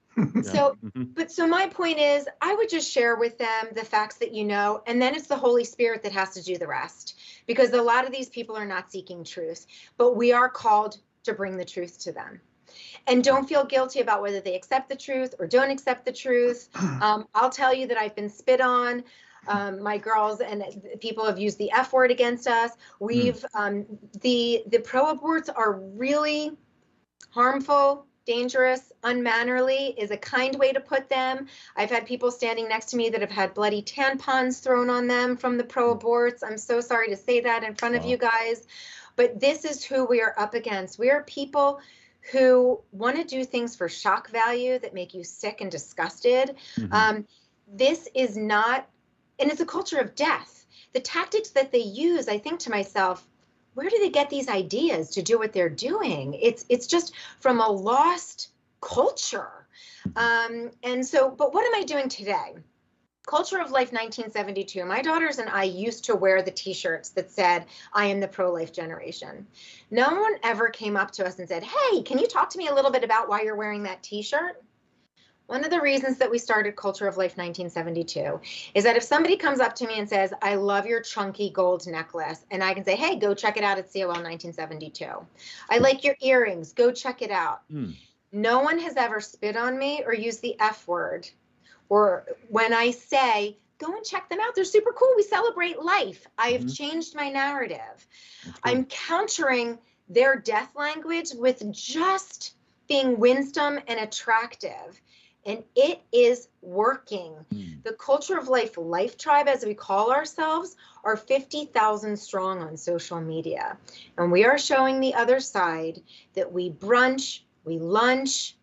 So my point is, I would just share with them the facts that you know, and then it's the Holy Spirit that has to do the rest, because a lot of these people are not seeking truth, but we are called to bring the truth to them. And don't feel guilty about whether they accept the truth or don't accept the truth. I'll tell you that I've been spit on. My girls and people have used the F word against us. We've the pro-aborts are really harmful, dangerous, unmannerly is a kind way to put them. I've had people standing next to me that have had bloody tampons thrown on them from the pro-aborts. I'm so sorry to say that in front of you guys, but this is who we are up against. We are people who want to do things for shock value that make you sick and disgusted. This is not, and it's a culture of death. The tactics that they use, I think to myself, where do they get these ideas to do what they're doing? It's just from a lost culture. And so, but what am I doing today? Culture of Life 1972. My daughters and I used to wear the t-shirts that said, I am the pro-life generation. No one ever came up to us and said, hey, can you talk to me a little bit about why you're wearing that t-shirt? One of the reasons that we started Culture of Life 1972 is that if somebody comes up to me and says, I love your chunky gold necklace, and I can say, hey, go check it out at COL 1972. I like your earrings, go check it out. No one has ever spit on me or used the F word. Or when I say, go and check them out, they're super cool, we celebrate life. I've changed my narrative. I'm countering their death language with just being winsome and attractive. And it is working. The Culture of Life Tribe, as we call ourselves, are 50,000 strong on social media. And we are showing the other side that we brunch, we lunch,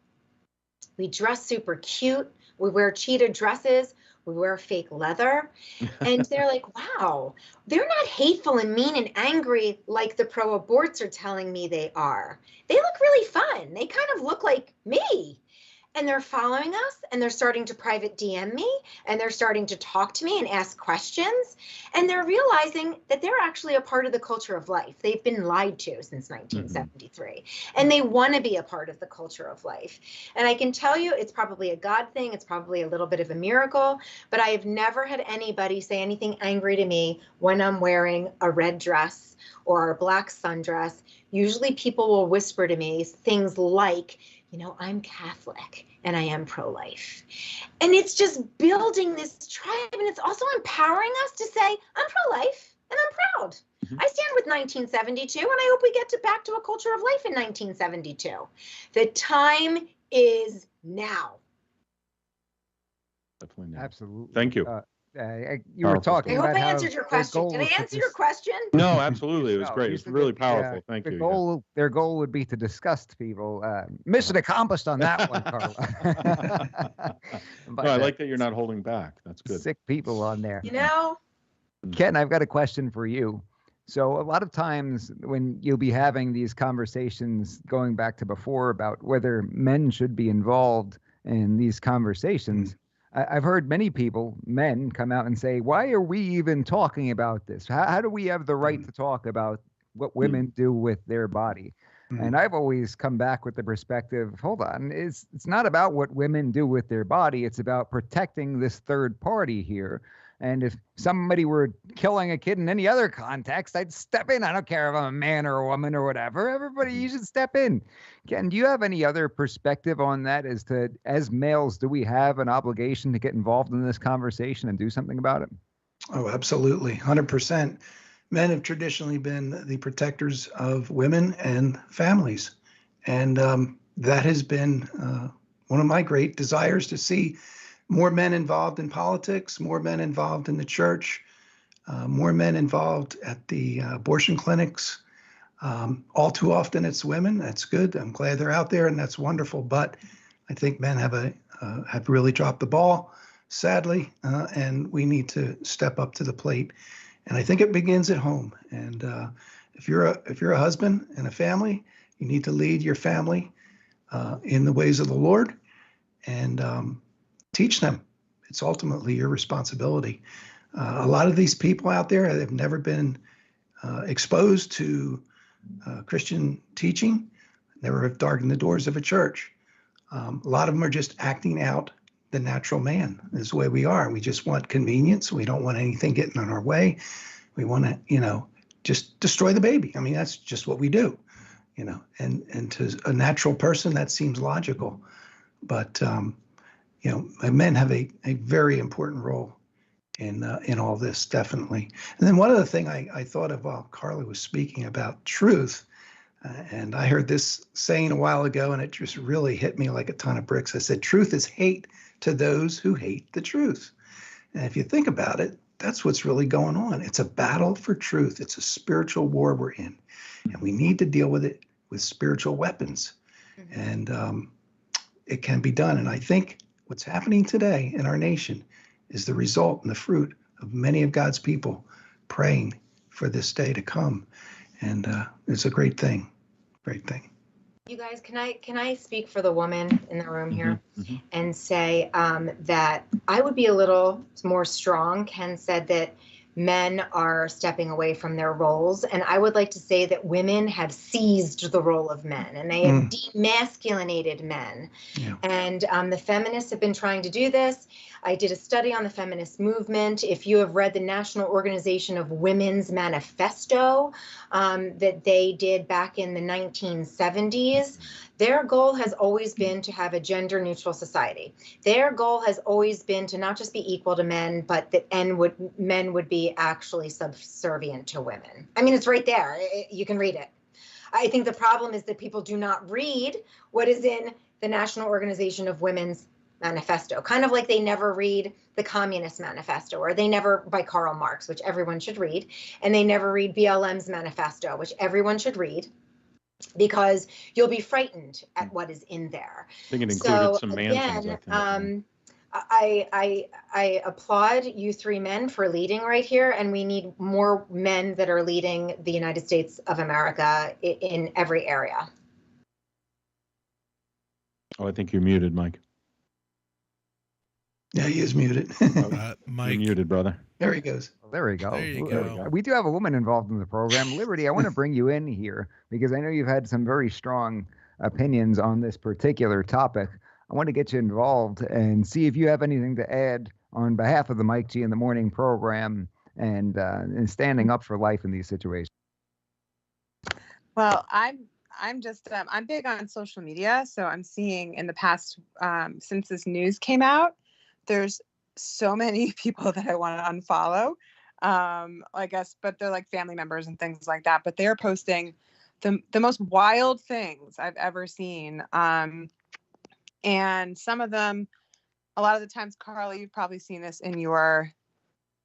we dress super cute, we wear cheetah dresses, we wear fake leather. And they're like, wow, they're not hateful and mean and angry like the pro-aborts are telling me they are. They look really fun. They kind of look like me. And they're following us, and they're starting to private DM me, and they're starting to talk to me and ask questions, and they're realizing that they're actually a part of the culture of life. They've been lied to since 1973, and they want to be a part of the culture of life. And I can tell you, it's probably a God thing. It's probably a little bit of a miracle, but I have never had anybody say anything angry to me when I'm wearing a red dress or a black sundress. Usually people will whisper to me things like, you know, I'm Catholic and I am pro-life. And it's just building this tribe, and it's also empowering us to say, I'm pro-life and I'm proud. I stand with 1972, and I hope we get back to a culture of life in 1972. The time is now. Definitely. Absolutely. Thank you. You were Powerful talking I hope about I how answered your their question. goal Did I was to answer your question? No, absolutely. It was No, great. you It's said really that, powerful. Thank you. Yeah. Their goal would be to disgust people. Mission accomplished on that one, Carla. No, But I like that you're not holding back. That's good. sick people on there. You know, Ken, I've got a question for you. So a lot of times when you'll be having these conversations going back to before about whether men should be involved in these conversations, I've heard many people, men, come out and say, why are we even talking about this? How do we have the right to talk about what women do with their body? And I've always come back with the perspective, hold on, it's not about what women do with their body. It's about protecting this third party here. And if somebody were killing a kid in any other context, I'd step in. I don't care if I'm a man or a woman or whatever. Everybody, you should step in. Ken, do you have any other perspective on that as males, do we have an obligation to get involved in this conversation and do something about it? Oh, absolutely. 100%. Men have traditionally been the protectors of women and families. And that has been one of my great desires, to see more men involved in politics, more men involved in the church, more men involved at the abortion clinics. All too often it's women. That's good. I'm glad they're out there, and that's wonderful. But I think men have really dropped the ball, sadly, and we need to step up to the plate. And I think it begins at home. And if you're a husband and a family, you need to lead your family in the ways of the Lord, and teach them. It's ultimately your responsibility. A lot of these people out there have never been exposed to Christian teaching, never have darkened the doors of a church. A lot of them are just acting out the natural man. This is the way we are. We just want convenience. We don't want anything getting in our way. We want to, just destroy the baby. I mean, that's just what we do, and to a natural person, that seems logical. But men have a very important role in all this, definitely. And then one other thing I thought of while Carla was speaking about truth, and I heard this saying a while ago, and it just really hit me like a ton of bricks. I said, truth is hate to those who hate the truth. And if you think about it, that's what's really going on. It's a battle for truth. It's a spiritual war we're in, and we need to deal with it with spiritual weapons. And it can be done. And I think what's happening today in our nation is the result and the fruit of many of God's people praying for this day to come. And it's a great thing. Great thing. You guys, can I speak for the woman in the room here and say that I would be a little more strong. Ken said that men are stepping away from their roles, and I would like to say that women have seized the role of men, and they have demasculinated men. Yeah. And the feminists have been trying to do this. I did a study on the feminist movement. If you have read the National Organization of Women's Manifesto that they did back in the 1970s, their goal has always been to have a gender neutral society. Their goal has always been to not just be equal to men, but that men would be actually subservient to women. I mean, it's right there. You can read it. I think the problem is that people do not read what is in the National Organization of Women's Manifesto, kind of like they never read the Communist Manifesto, or they never, by Karl Marx, which everyone should read, and they never read BLM's manifesto, which everyone should read, because you'll be frightened at what is in there. I think it included some man things, I applaud you three men for leading right here, and we need more men that are leading the United States of America in every area. Oh, I think you're muted, Mike. Yeah, he is muted. Mike. You're muted, brother. There he goes. There we go. There you go. We do have a woman involved in the program. Liberty, I want to bring you in here because I know you've had some very strong opinions on this particular topic. I want to get you involved and see if you have anything to add on behalf of the Mike G in the Morning program and standing up for life in these situations. Well, I'm big on social media, so I'm seeing in the past since this news came out, there's so many people that I want to unfollow, I guess, but they're like family members and things like that. But they're posting the most wild things I've ever seen. And some of them, a lot of the times, Carly, you've probably seen this in your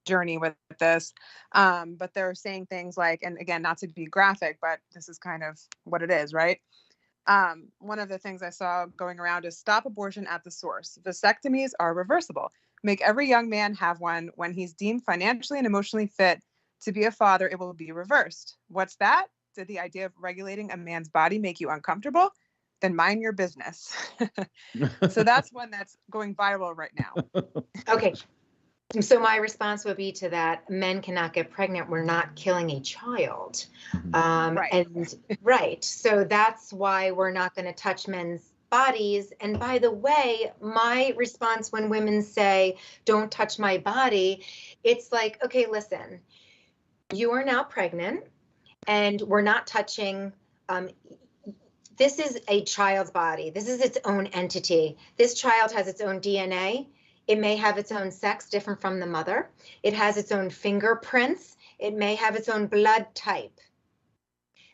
journey with this. But they're saying things like, and again, not to be graphic, but this is kind of what it is, right? One of the things I saw going around is stop abortion at the source. Vasectomies are reversible. Make every young man have one. When he's deemed financially and emotionally fit to be a father, it will be reversed. What's that? Did the idea of regulating a man's body make you uncomfortable? Then mind your business. So that's one that's going viral right now. Okay. So my response would be to that: men cannot get pregnant. We're not killing a child. Right. And right. So that's why we're not going to touch men's bodies. And by the way, my response when women say, don't touch my body, it's like, okay, listen, you are now pregnant and we're not touching, this is a child's body. This is its own entity. This child has its own DNA. It may have its own sex different from the mother. It has its own fingerprints. It may have its own blood type.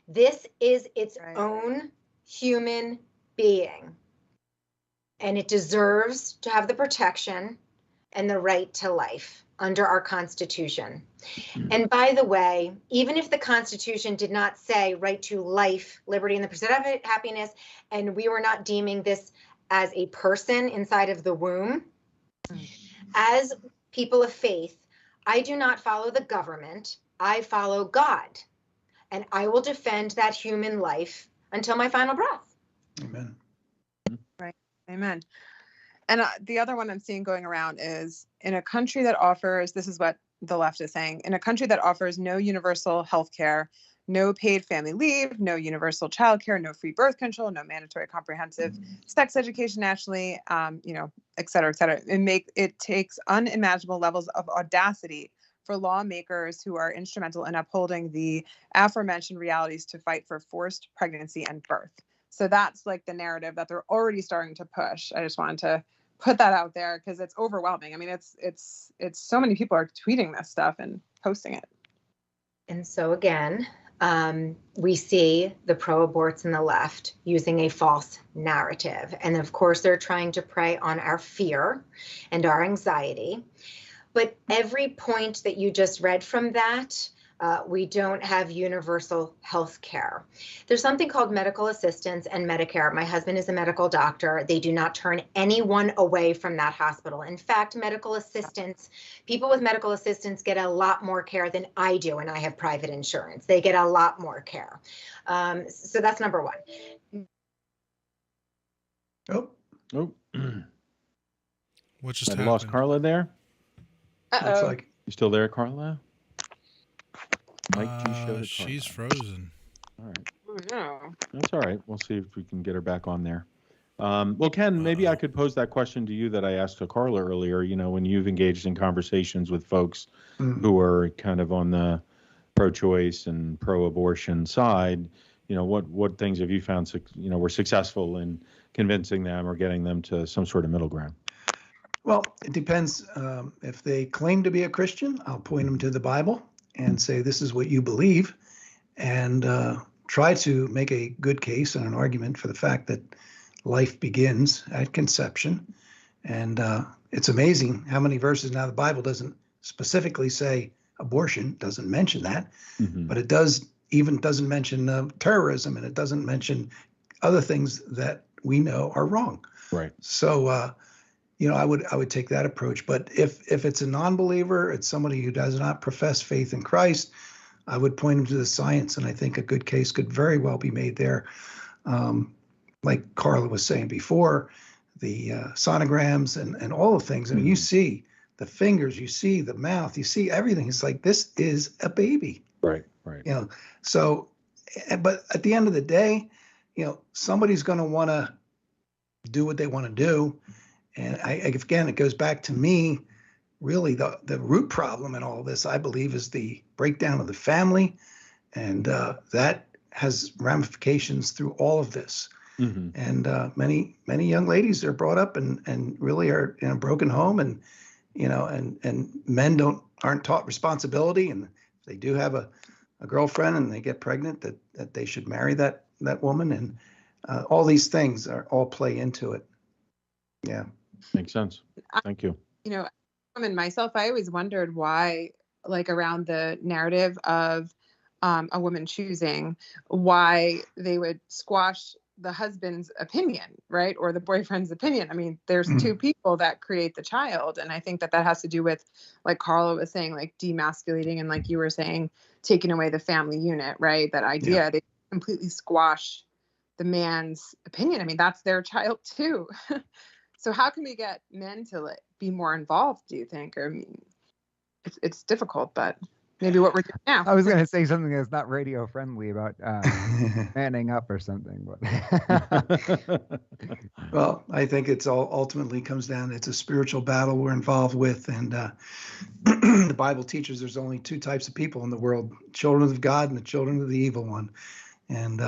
This is its own human being. And it deserves to have the protection and the right to life under our Constitution. And by the way, even if the Constitution did not say right to life, liberty, and the pursuit of happiness, and we were not deeming this as a person inside of the womb, as people of faith, I do not follow the government. I follow God. And I will defend that human life until my final breath. Amen. Right. Amen. And the other one I'm seeing going around is in a country that offers, this is what the left is saying, in a country that offers no universal health care, no paid family leave, no universal childcare, no free birth control, no mandatory comprehensive sex education nationally, et cetera, et cetera. It takes unimaginable levels of audacity for lawmakers who are instrumental in upholding the aforementioned realities to fight for forced pregnancy and birth. So that's like the narrative that they're already starting to push. I just wanted to put that out there because it's overwhelming. I mean, it's so many people are tweeting this stuff and posting it. And so again, we see the pro-aborts in the left using a false narrative. And of course, they're trying to prey on our fear and our anxiety. But every point that you just read from that, we don't have universal health care. There's something called medical assistance and Medicare. My husband is a medical doctor. They do not turn anyone away from that hospital. In fact, medical assistance, people with medical assistance get a lot more care than I do, and I have private insurance. They get a lot more care. So that's number one. Oh. What just I happened? lost Carla there. Looks like You still there, Carla? Mike G showed it, She's Carla. frozen. All right. Oh, no. That's all right. We'll see if we can get her back on there. Well, Ken, maybe I could pose that question to you that I asked to Carla earlier. You know, when you've engaged in conversations with folks who are kind of on the pro-choice and pro-abortion side, you know, what things have you found, were successful in convincing them or getting them to some sort of middle ground? Well, it depends. If they claim to be a Christian, I'll point them to the Bible and say, this is what you believe, and try to make a good case and an argument for the fact that life begins at conception. And it's amazing how many verses now the Bible doesn't specifically say abortion, doesn't mention that, but it doesn't mention terrorism, and it doesn't mention other things that we know are wrong. Right. So, I would take that approach. But if it's a non-believer, it's somebody who does not profess faith in Christ, I would point them to the science, and I think a good case could very well be made there. Like Carla was saying before, the sonograms and all the things. I mean, you see the fingers, you see the mouth, you see everything. It's like, this is a baby. Right. So, but at the end of the day, somebody's going to want to do what they want to do. And again, it goes back to me, really the root problem in all this, I believe, is the breakdown of the family. And that has ramifications through all of this. And many young ladies are brought up and really are in a broken home, and men aren't taught responsibility. And if they do have a girlfriend and they get pregnant, that they should marry that woman. And all these things all play into it. Yeah. Makes sense. Thank you. woman myself, I always wondered why, like around the narrative of a woman choosing, why they would squash the husband's opinion, right? Or the boyfriend's opinion. I mean, there's two people that create the child. And I think that that has to do with, like Carla was saying, like demasculating, and like you were saying, taking away the family unit, right? That idea, they completely squash the man's opinion. I mean, that's their child too. So how can we get men to be more involved, do you think? Or, I mean, it's difficult, but maybe what we're doing now. I was going to say something that's not radio friendly about manning up or something, but Well, I think it's all ultimately comes down. It's a spiritual battle we're involved with, and the Bible teaches there's only two types of people in the world: children of God and the children of the evil one. And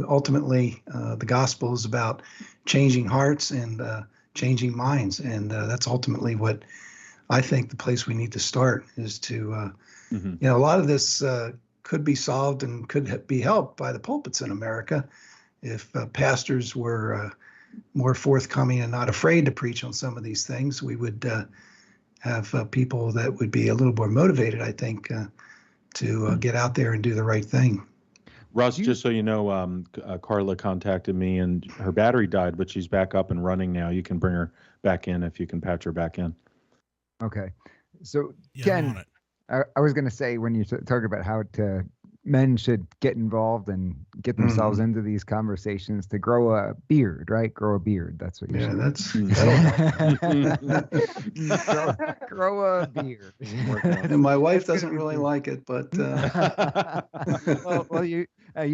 ultimately, the gospel is about changing hearts and changing minds, and that's ultimately what I think the place we need to start is to. You know, a lot of this could be solved and could be helped by the pulpits in America if pastors were more forthcoming and not afraid to preach on some of these things. We would have people that would be a little more motivated, I think, to get out there and do the right thing. Russ, just so you know, Carla contacted me and her battery died, but she's back up and running now. You can bring her back in if you can patch her back in. Okay. So, Yeah, I'm on Ken, it. I was going to say, when you talk about how men should get involved and get themselves into these conversations, to grow a beard, right? Grow a beard. That's what you should. Grow a beard. And my wife doesn't really like it, but well, you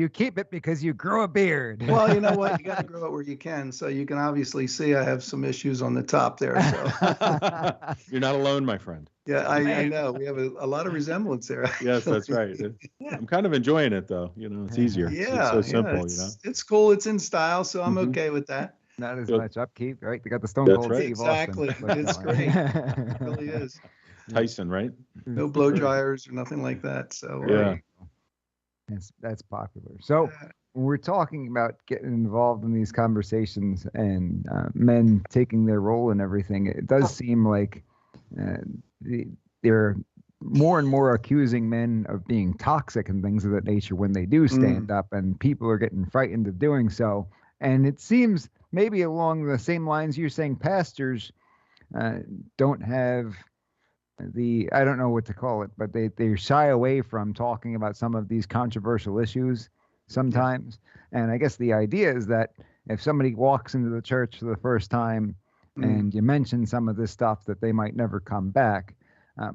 keep it because you grow a beard. well, you know what? You got to grow it where you can. So you can obviously see I have some issues on the top there. So You're not alone, my friend. yeah, I know we have a lot of resemblance there. Yes, that's right. I'm kind of enjoying it, though. You know, it's easier. Yeah, It's so simple, it's cool. It's in style, so I'm okay with that. Not as Yep. much upkeep, right? They got the Stone That's Cold right. Steve Austin. Exactly. It's great. It really is. Tyson, right? No blow dryers or nothing like that. So Yeah. That's popular. So when we're talking about getting involved in these conversations and men taking their role in everything, it does seem like they're more and more accusing men of being toxic and things of that nature when they do stand up, and people are getting frightened of doing so. And it seems maybe along the same lines you're saying pastors don't have I don't know what to call it, but they shy away from talking about some of these controversial issues sometimes. And I guess the idea is that if somebody walks into the church for the first time and you mention some of this stuff, that they might never come back.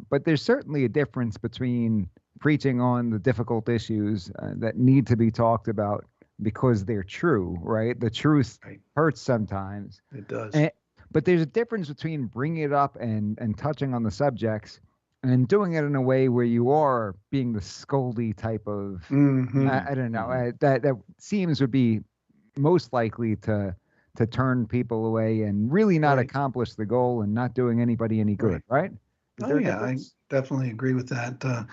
But there's certainly a difference between preaching on the difficult issues that need to be talked about because they're true, right? The truth hurts sometimes. it does. But there's a difference between bringing it up and touching on the subjects and doing it in a way where you are being the scoldy type of, I don't know, that seems would be most likely to turn people away and really not accomplish the goal and not doing anybody any good, right? Oh yeah, I definitely agree with that.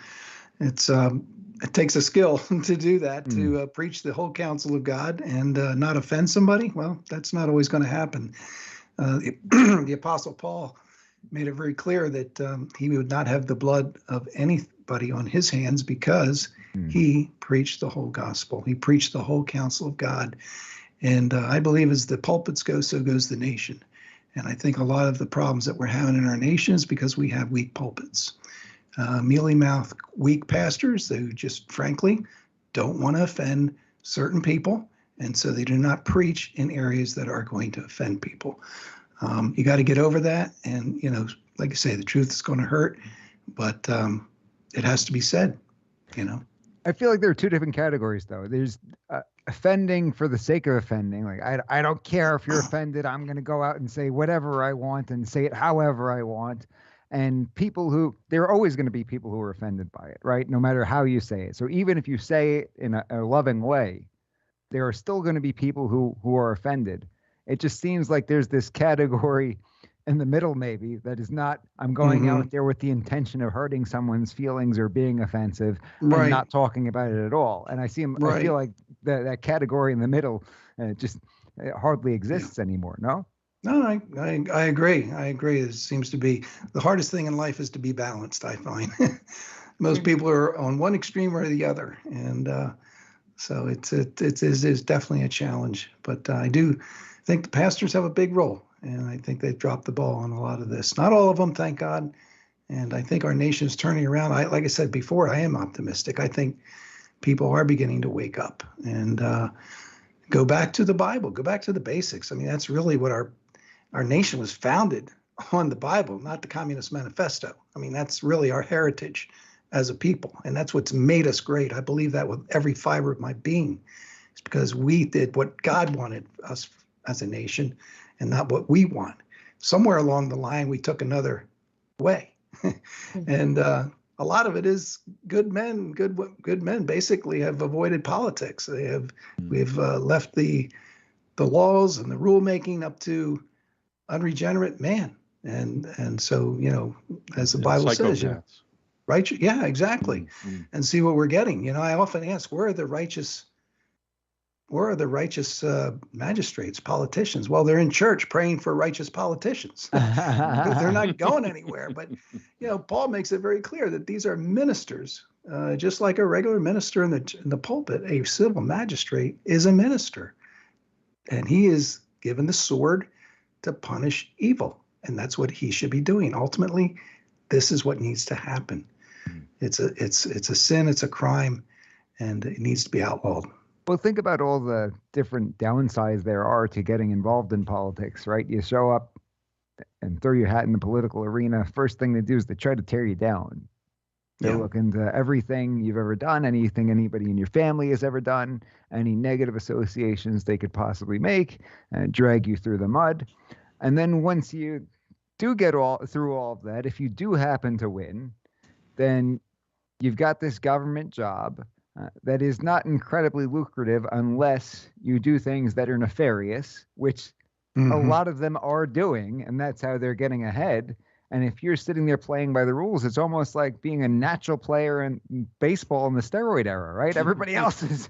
It takes a skill to do that, to preach the whole counsel of God and not offend somebody. Well, that's not always going to happen. The Apostle Paul made it very clear that he would not have the blood of anybody on his hands because he preached the whole gospel. He preached the whole counsel of God. And I believe as the pulpits go, so goes the nation. And I think a lot of the problems that we're having in our nation is because we have weak pulpits. Mealy-mouthed, weak pastors who just frankly don't want to offend certain people. And so they do not preach in areas that are going to offend people. You got to get over that. And, you know, like I say, the truth is going to hurt, but it has to be said, you know. I feel like there are two different categories, though. There's offending for the sake of offending. Like, I don't care if you're offended. I'm going to go out and say whatever I want and say it however I want. And there are always going to be people who are offended by it, right? No matter how you say it. So even if you say it in a loving way, there are still going to be people who are offended. It just seems like there's this category in the middle, maybe, that is not, I'm going out there with the intention of hurting someone's feelings or being offensive and not talking about it at all. And I feel like that category in the middle just hardly exists anymore, no? No, I agree. I agree. It seems to be the hardest thing in life is to be balanced, I find. Most people are on one extreme or the other. And so it is definitely a challenge. But I do think the pastors have a big role. And I think they've dropped the ball on a lot of this. Not all of them, thank God. And I think our nation's turning around. Like I said before, I am optimistic. I think people are beginning to wake up and go back to the Bible, go back to the basics. I mean, that's really what our nation was founded on, the Bible, not the Communist Manifesto. I mean, that's really our heritage as a people. And that's what's made us great. I believe that with every fiber of my being. It's because we did what God wanted us as a nation and not what we want. Somewhere along the line, we took another way. And a lot of it is good men. Good men basically have avoided politics. We've left the laws and the rulemaking up to unregenerate man. And so, as the Bible says, right? Yeah, exactly. Mm-hmm. And see what we're getting. I often ask, where are the righteous magistrates, politicians? Well, they're in church praying for righteous politicians. They're not going anywhere. But, Paul makes it very clear that these are ministers, just like a regular minister in the pulpit. A civil magistrate is a minister, and he is given the sword to punish evil, and that's what he should be doing. Ultimately, this is what needs to happen. It's a sin, it's a crime, and it needs to be outlawed. Well, think about all the different downsides there are to getting involved in politics, right? You show up and throw your hat in the political arena. First thing they do is they try to tear you down. They look into everything you've ever done, anything anybody in your family has ever done, any negative associations they could possibly make, and drag you through the mud. And then once you do get through all of that, if you do happen to win, then you've got this government job that is not incredibly lucrative unless you do things that are nefarious, which a lot of them are doing, and that's how they're getting ahead. And if you're sitting there playing by the rules, it's almost like being a natural player in baseball in the steroid era, right? Everybody else is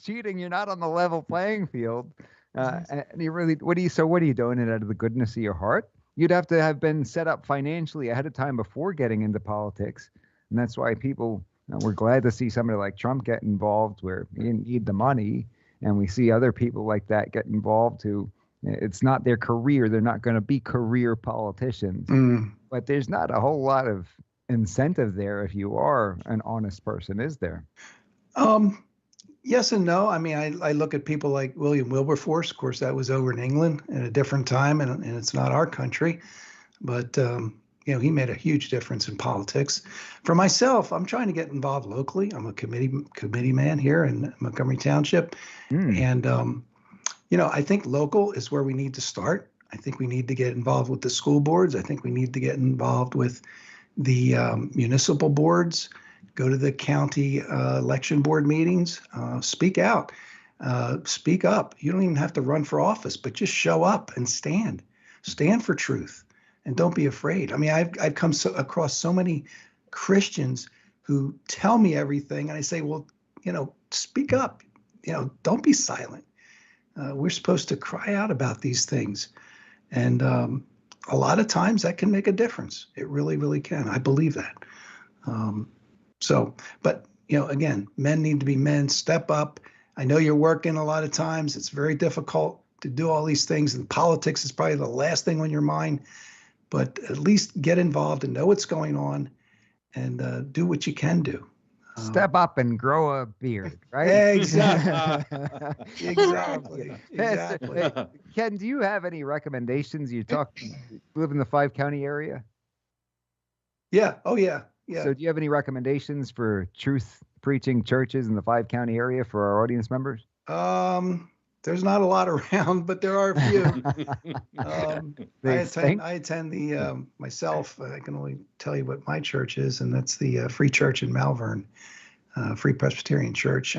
cheating. You're not on the level playing field. And you really, what are you doing it out of the goodness of your heart? You'd have to have been set up financially ahead of time before getting into politics. And that's why people, we're glad to see somebody like Trump get involved where he didn't need the money. And we see other people like that get involved who it's not their career. They're not going to be career politicians. But there's not a whole lot of incentive there if you are an honest person, is there? Yes and no. I mean, I look at people like William Wilberforce. Of course, that was over in England at a different time, and it's not our country. But he made a huge difference in politics. For myself, I'm trying to get involved locally. I'm a committee man here in Montgomery Township. And, I think local is where we need to start. I think we need to get involved with the school boards. I think we need to get involved with the municipal boards, go to the county election board meetings, speak out, speak up. You don't even have to run for office, but just show up and stand for truth. And don't be afraid. I mean, I've come across so many Christians who tell me everything, and I say, well, speak up. Don't be silent. We're supposed to cry out about these things, and a lot of times that can make a difference. It really, really can. I believe that. But again, men need to be men. Step up. I know you're working a lot of times. It's very difficult to do all these things, and politics is probably the last thing on your mind. But at least get involved and know what's going on and do what you can do. Step up and grow a beard, right? Exactly. Exactly. Ken, do you have any recommendations? You live in the 5-county area? Yeah. Oh, yeah. Yeah. So do you have any recommendations for truth preaching churches in the 5-county area for our audience members? There's not a lot around, but there are a few. I attend the myself. I can only tell you what my church is, and that's the Free Church in Malvern, Free Presbyterian Church.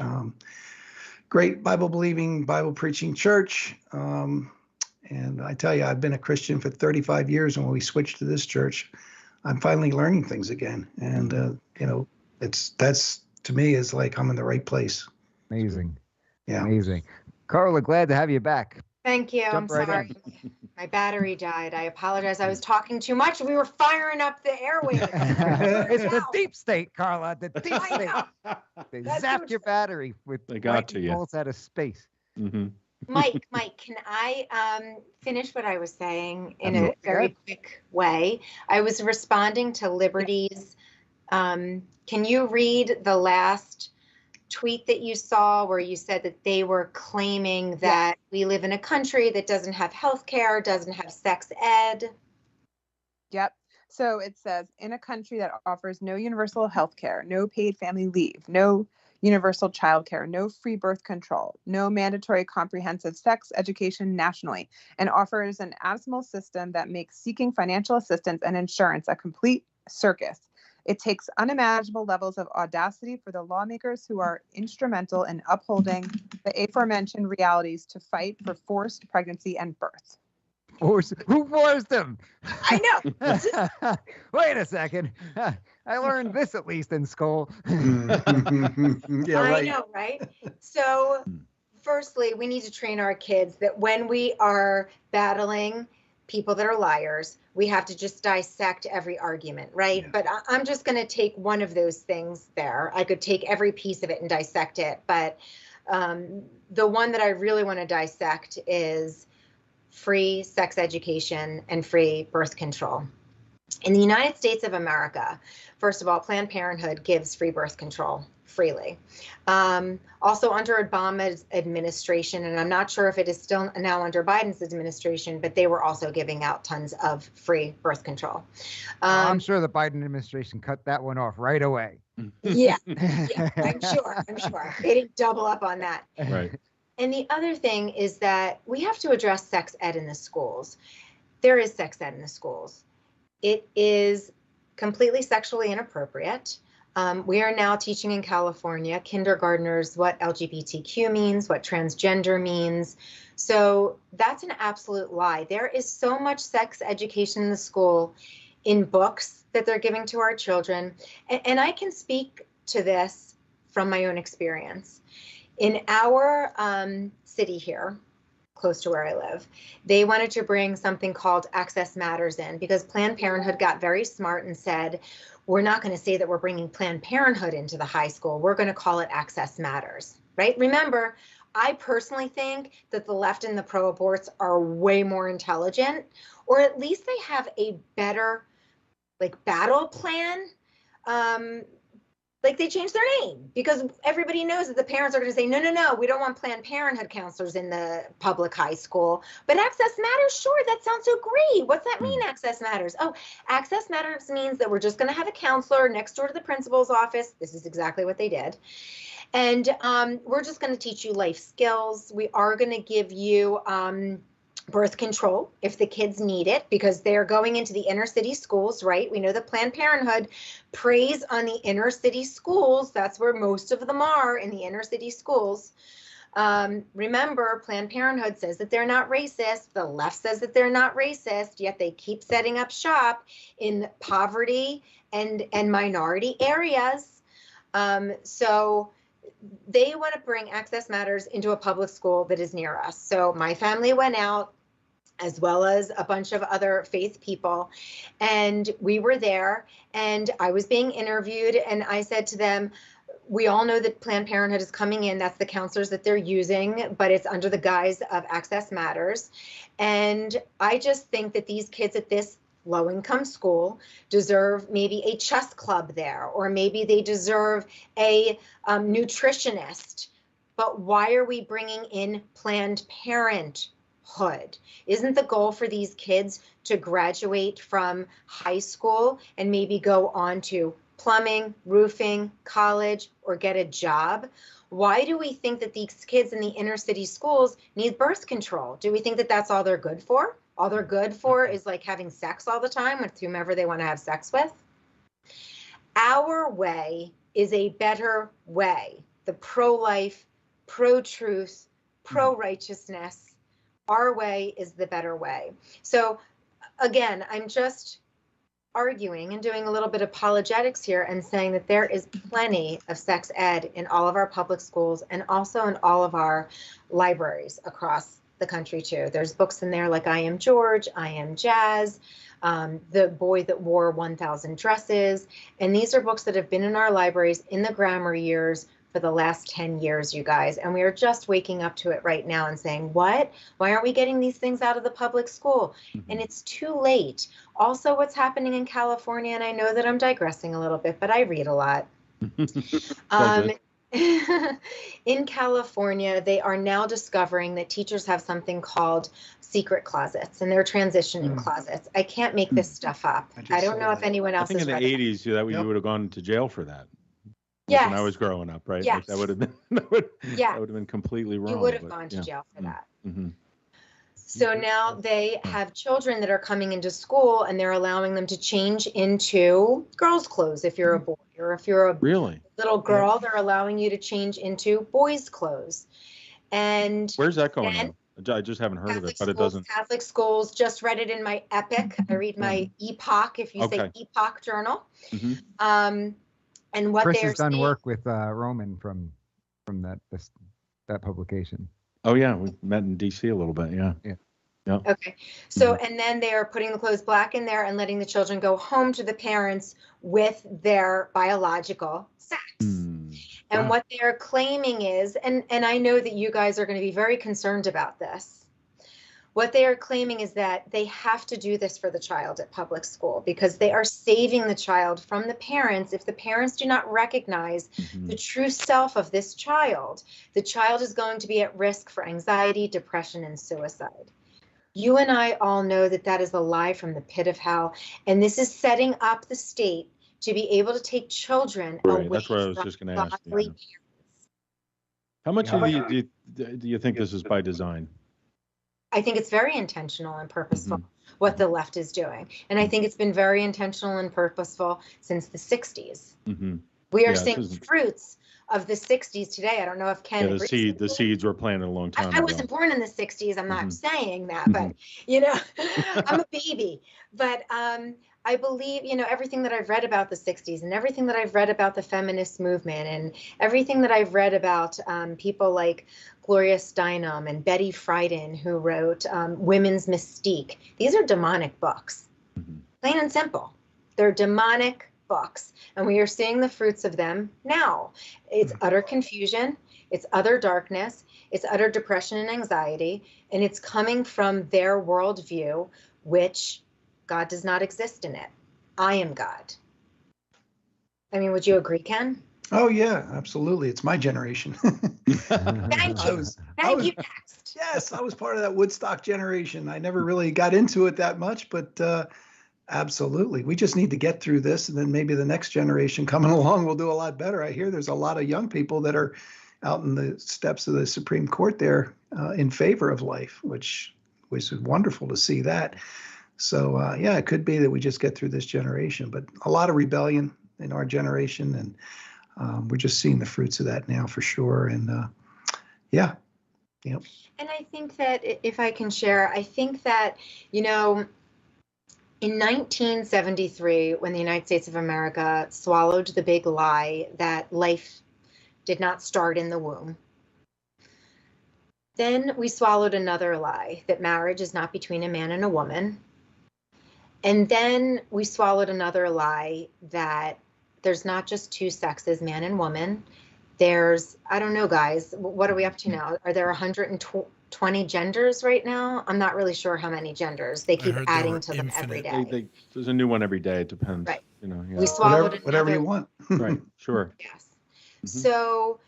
Great Bible-believing, Bible-preaching church. And I tell you, I've been a Christian for 35 years, and when we switched to this church, I'm finally learning things again. And that's to me is like I'm in the right place. Amazing. Yeah. Amazing. Carla, glad to have you back. Thank you. Jump I'm right sorry. in. My battery died. I apologize. I was talking too much. We were firing up the airwaves. It's the deep state, Carla. The deep I state. know. They That's zapped so your true. battery with They got to lightning you. bolts out of space. Mm-hmm. Mike, can I finish what I was saying in Absolutely. a very quick way? I was responding to Liberty's. Can you read the last tweet that you saw where you said that they were claiming that we live in a country that doesn't have health care, doesn't have sex ed? Yep. So it says, in a country that offers no universal health care, no paid family leave, no universal childcare, no free birth control, no mandatory comprehensive sex education nationally, and offers an abysmal system that makes seeking financial assistance and insurance a complete circus. It takes unimaginable levels of audacity for the lawmakers who are instrumental in upholding the aforementioned realities to fight for forced pregnancy and birth. Who forced them? I know. Wait a second. I learned this at least in school. Yeah, I right. know, right? So, firstly, we need to train our kids that when we are battling people that are liars, we have to just dissect every argument, right? Yeah. But I'm just going to take one of those things there. I could take every piece of it and dissect it, but the one that I really want to dissect is free sex education and free birth control. In the United States of America, first of all, Planned Parenthood gives free birth control freely. Also under Obama's administration, and I'm not sure if it is still now under Biden's administration, but they were also giving out tons of free birth control. I'm sure the Biden administration cut that one off right away. Yeah, I'm sure. They didn't double up on that. Right. And the other thing is that we have to address sex ed in the schools. There is sex ed in the schools. It is completely sexually inappropriate. We are now teaching in California kindergartners what LGBTQ means, what transgender means. So that's an absolute lie. There is so much sex education in the school, in books that they're giving to our children. And I can speak to this from my own experience. In our city here, close to where I live, they wanted to bring something called Access Matters in because Planned Parenthood got very smart and said, we're not going to say that we're bringing Planned Parenthood into the high school. We're going to call it Access Matters, right? Remember, I personally think that the left and the pro-aborts are way more intelligent, or at least they have a better battle plan. They changed their name because everybody knows that the parents are going to say, no, we don't want Planned Parenthood counselors in the public high school. But Access Matters, sure, that sounds so great. What's that mean, Access Matters? Oh, Access Matters means that we're just going to have a counselor next door to the principal's office. This is exactly what they did. And we're just going to teach you life skills. We are going to give you birth control if the kids need it because they're going into the inner city schools, right? We know that Planned Parenthood preys on the inner city schools. That's where most of them are, in the inner city schools. Remember, Planned Parenthood says that they're not racist. The left says that they're not racist, yet they keep setting up shop in poverty and minority areas. So they want to bring Access Matters into a public school that is near us. So my family went out, as well as a bunch of other faith people, and we were there, and I was being interviewed, and I said to them, we all know that Planned Parenthood is coming in. That's the counselors that they're using, but it's under the guise of Access Matters. And I just think that these kids at this low-income school deserve maybe a chess club there, or maybe they deserve a nutritionist. But why are we bringing in Planned Parenthood? Isn't the goal for these kids to graduate from high school and maybe go on to plumbing, roofing, college, or get a job? Why do we think that these kids in the inner city schools need birth control? Do we think that that's all they're good for? All they're good for is having sex all the time with whomever they want to have sex with? Our way is a better way. The pro-life, pro-truth, pro-righteousness. Our way is the better way. So again, I'm just arguing and doing a little bit of apologetics here and saying that there is plenty of sex ed in all of our public schools and also in all of our libraries across the country too. There's books in there like I Am George, I Am Jazz, The Boy That Wore 1,000 Dresses. And these are books that have been in our libraries in the grammar years for the last 10 years, you guys. And we are just waking up to it right now and saying, what? Why aren't we getting these things out of the public school? And it's too late. Also, what's happening in California, and I know that I'm digressing a little bit, but I read a lot. In California, they are now discovering that teachers have something called secret closets, and they're transitioning closets. I can't make this stuff up. I don't know if anyone else I think in the 80s, that you would have gone to jail for that. Yes. When I was growing up, right? Yes. Like that would have been that would have been completely wrong. You would have gone to jail for that. Mm-hmm. So now they have children that are coming into school, and they're allowing them to change into girls' clothes if you're a boy, or if you're a little girl, they're allowing you to change into boys' clothes. And where's that going on? I just haven't heard of it, but it doesn't. Catholic schools, just read it in my Epic. I read my Epoch, if you say Epoch journal. And what Chris they're has done saying, work with Roman from that publication. Oh yeah, we met in DC a little bit. Yeah. Okay. So, and then they are putting the clothes black in there and letting the children go home to the parents with their biological sex. And what they're claiming is, and I know that you guys are going to be very concerned about this. What they are claiming is that they have to do this for the child at public school because they are saving the child from the parents. If the parents do not recognize the true self of this child, the child is going to be at risk for anxiety, depression, and suicide. You and I all know that that is a lie from the pit of hell. And this is setting up the state to be able to take children away That's what I was from just going to ask. godly parents. How much do you think this is by design? I think it's very intentional and purposeful what the left is doing. And I think it's been very intentional and purposeful since the 60s. We are seeing fruits of the 60s today. I don't know if Ken... Yeah, the seeds were planted a long time ago. I wasn't born in the 60s. I'm not saying that, but, you know, I'm a baby. But I believe, you know, everything that I've read about the 60s and everything that I've read about the feminist movement and everything that I've read about people like Gloria Steinem and Betty Friedan, who wrote Women's Mystique. These are demonic books, plain and simple. They're demonic books, and we are seeing the fruits of them now. It's utter confusion. It's utter darkness. It's utter depression and anxiety, and it's coming from their worldview, which God does not exist in it. I am God. I mean, would you agree, Ken? Oh, yeah, absolutely. It's my generation. Thank you. Thank you, next. Yes, I was part of that Woodstock generation. I never really got into it that much, but absolutely. We just need to get through this, and then maybe the next generation coming along will do a lot better. I hear there's a lot of young people that are out in the steps of the Supreme Court there in favor of life, which was wonderful to see that. So, yeah, it could be that we just get through this generation, but a lot of rebellion in our generation, and we're just seeing the fruits of that now for sure. And yeah. Yep. And I think that if I can share, I think that, you know, in 1973, when the United States of America swallowed the big lie that life did not start in the womb, then we swallowed another lie that marriage is not between a man and a woman. And then we swallowed another lie that there's not just two sexes, man and woman. There's, I don't know, guys, what are we up to now? Are there 120 genders right now? I'm not really sure how many genders. They keep adding to them every day. There's a new one every day. It depends. Right. You know, yeah. We swallowed whatever you want. Right. Sure. Yes. So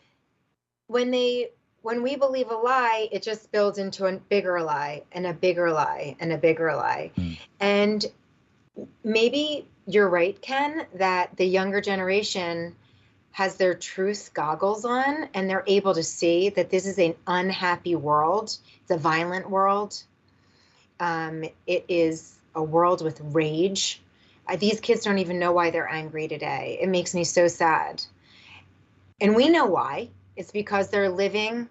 when we believe a lie, it just builds into a bigger lie and a bigger lie and a bigger lie. And maybe you're right, Ken, that the younger generation has their truth goggles on and they're able to see that this is an unhappy world. It's a violent world. It is a world with rage. These kids don't even know why they're angry today. It makes me so sad. And we know why. It's because they're living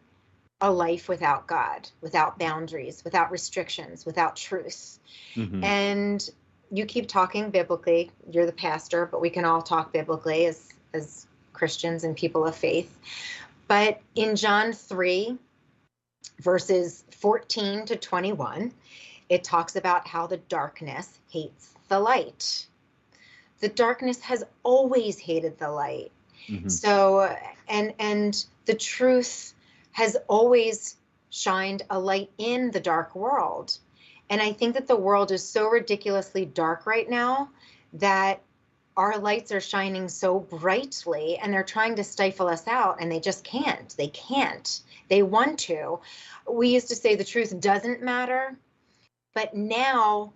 a life without God, without boundaries, without restrictions, without truth. And you keep talking biblically. You're the pastor, but we can all talk biblically as Christians and people of faith. But in John 3, verses 14 to 21, it talks about how the darkness hates the light. The darkness has always hated the light. Mhm. So, and the truth has always shined a light in the dark world. And I think that the world is so ridiculously dark right now that our lights are shining so brightly and they're trying to stifle us out, and they just can't. They can't. They want to. We used to say the truth doesn't matter, but now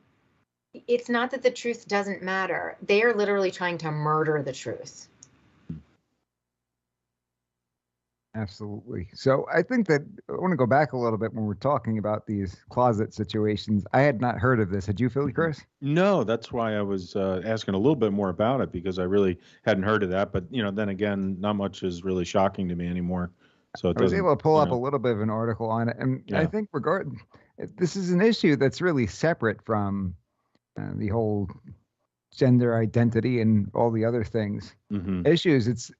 it's not that the truth doesn't matter. They are literally trying to murder the truth. Absolutely. So I think that I want to go back a little bit when we're talking about these closet situations. I had not heard of this. Had you, Philly, Chris? No, that's why I was asking a little bit more about it, because I really hadn't heard of that. But, then again, not much is really shocking to me anymore. So I was able to pull up a little bit of an article on it. And I Yeah. think this is an issue that's really separate from the whole gender identity and all the other things. Mhm. Issues. It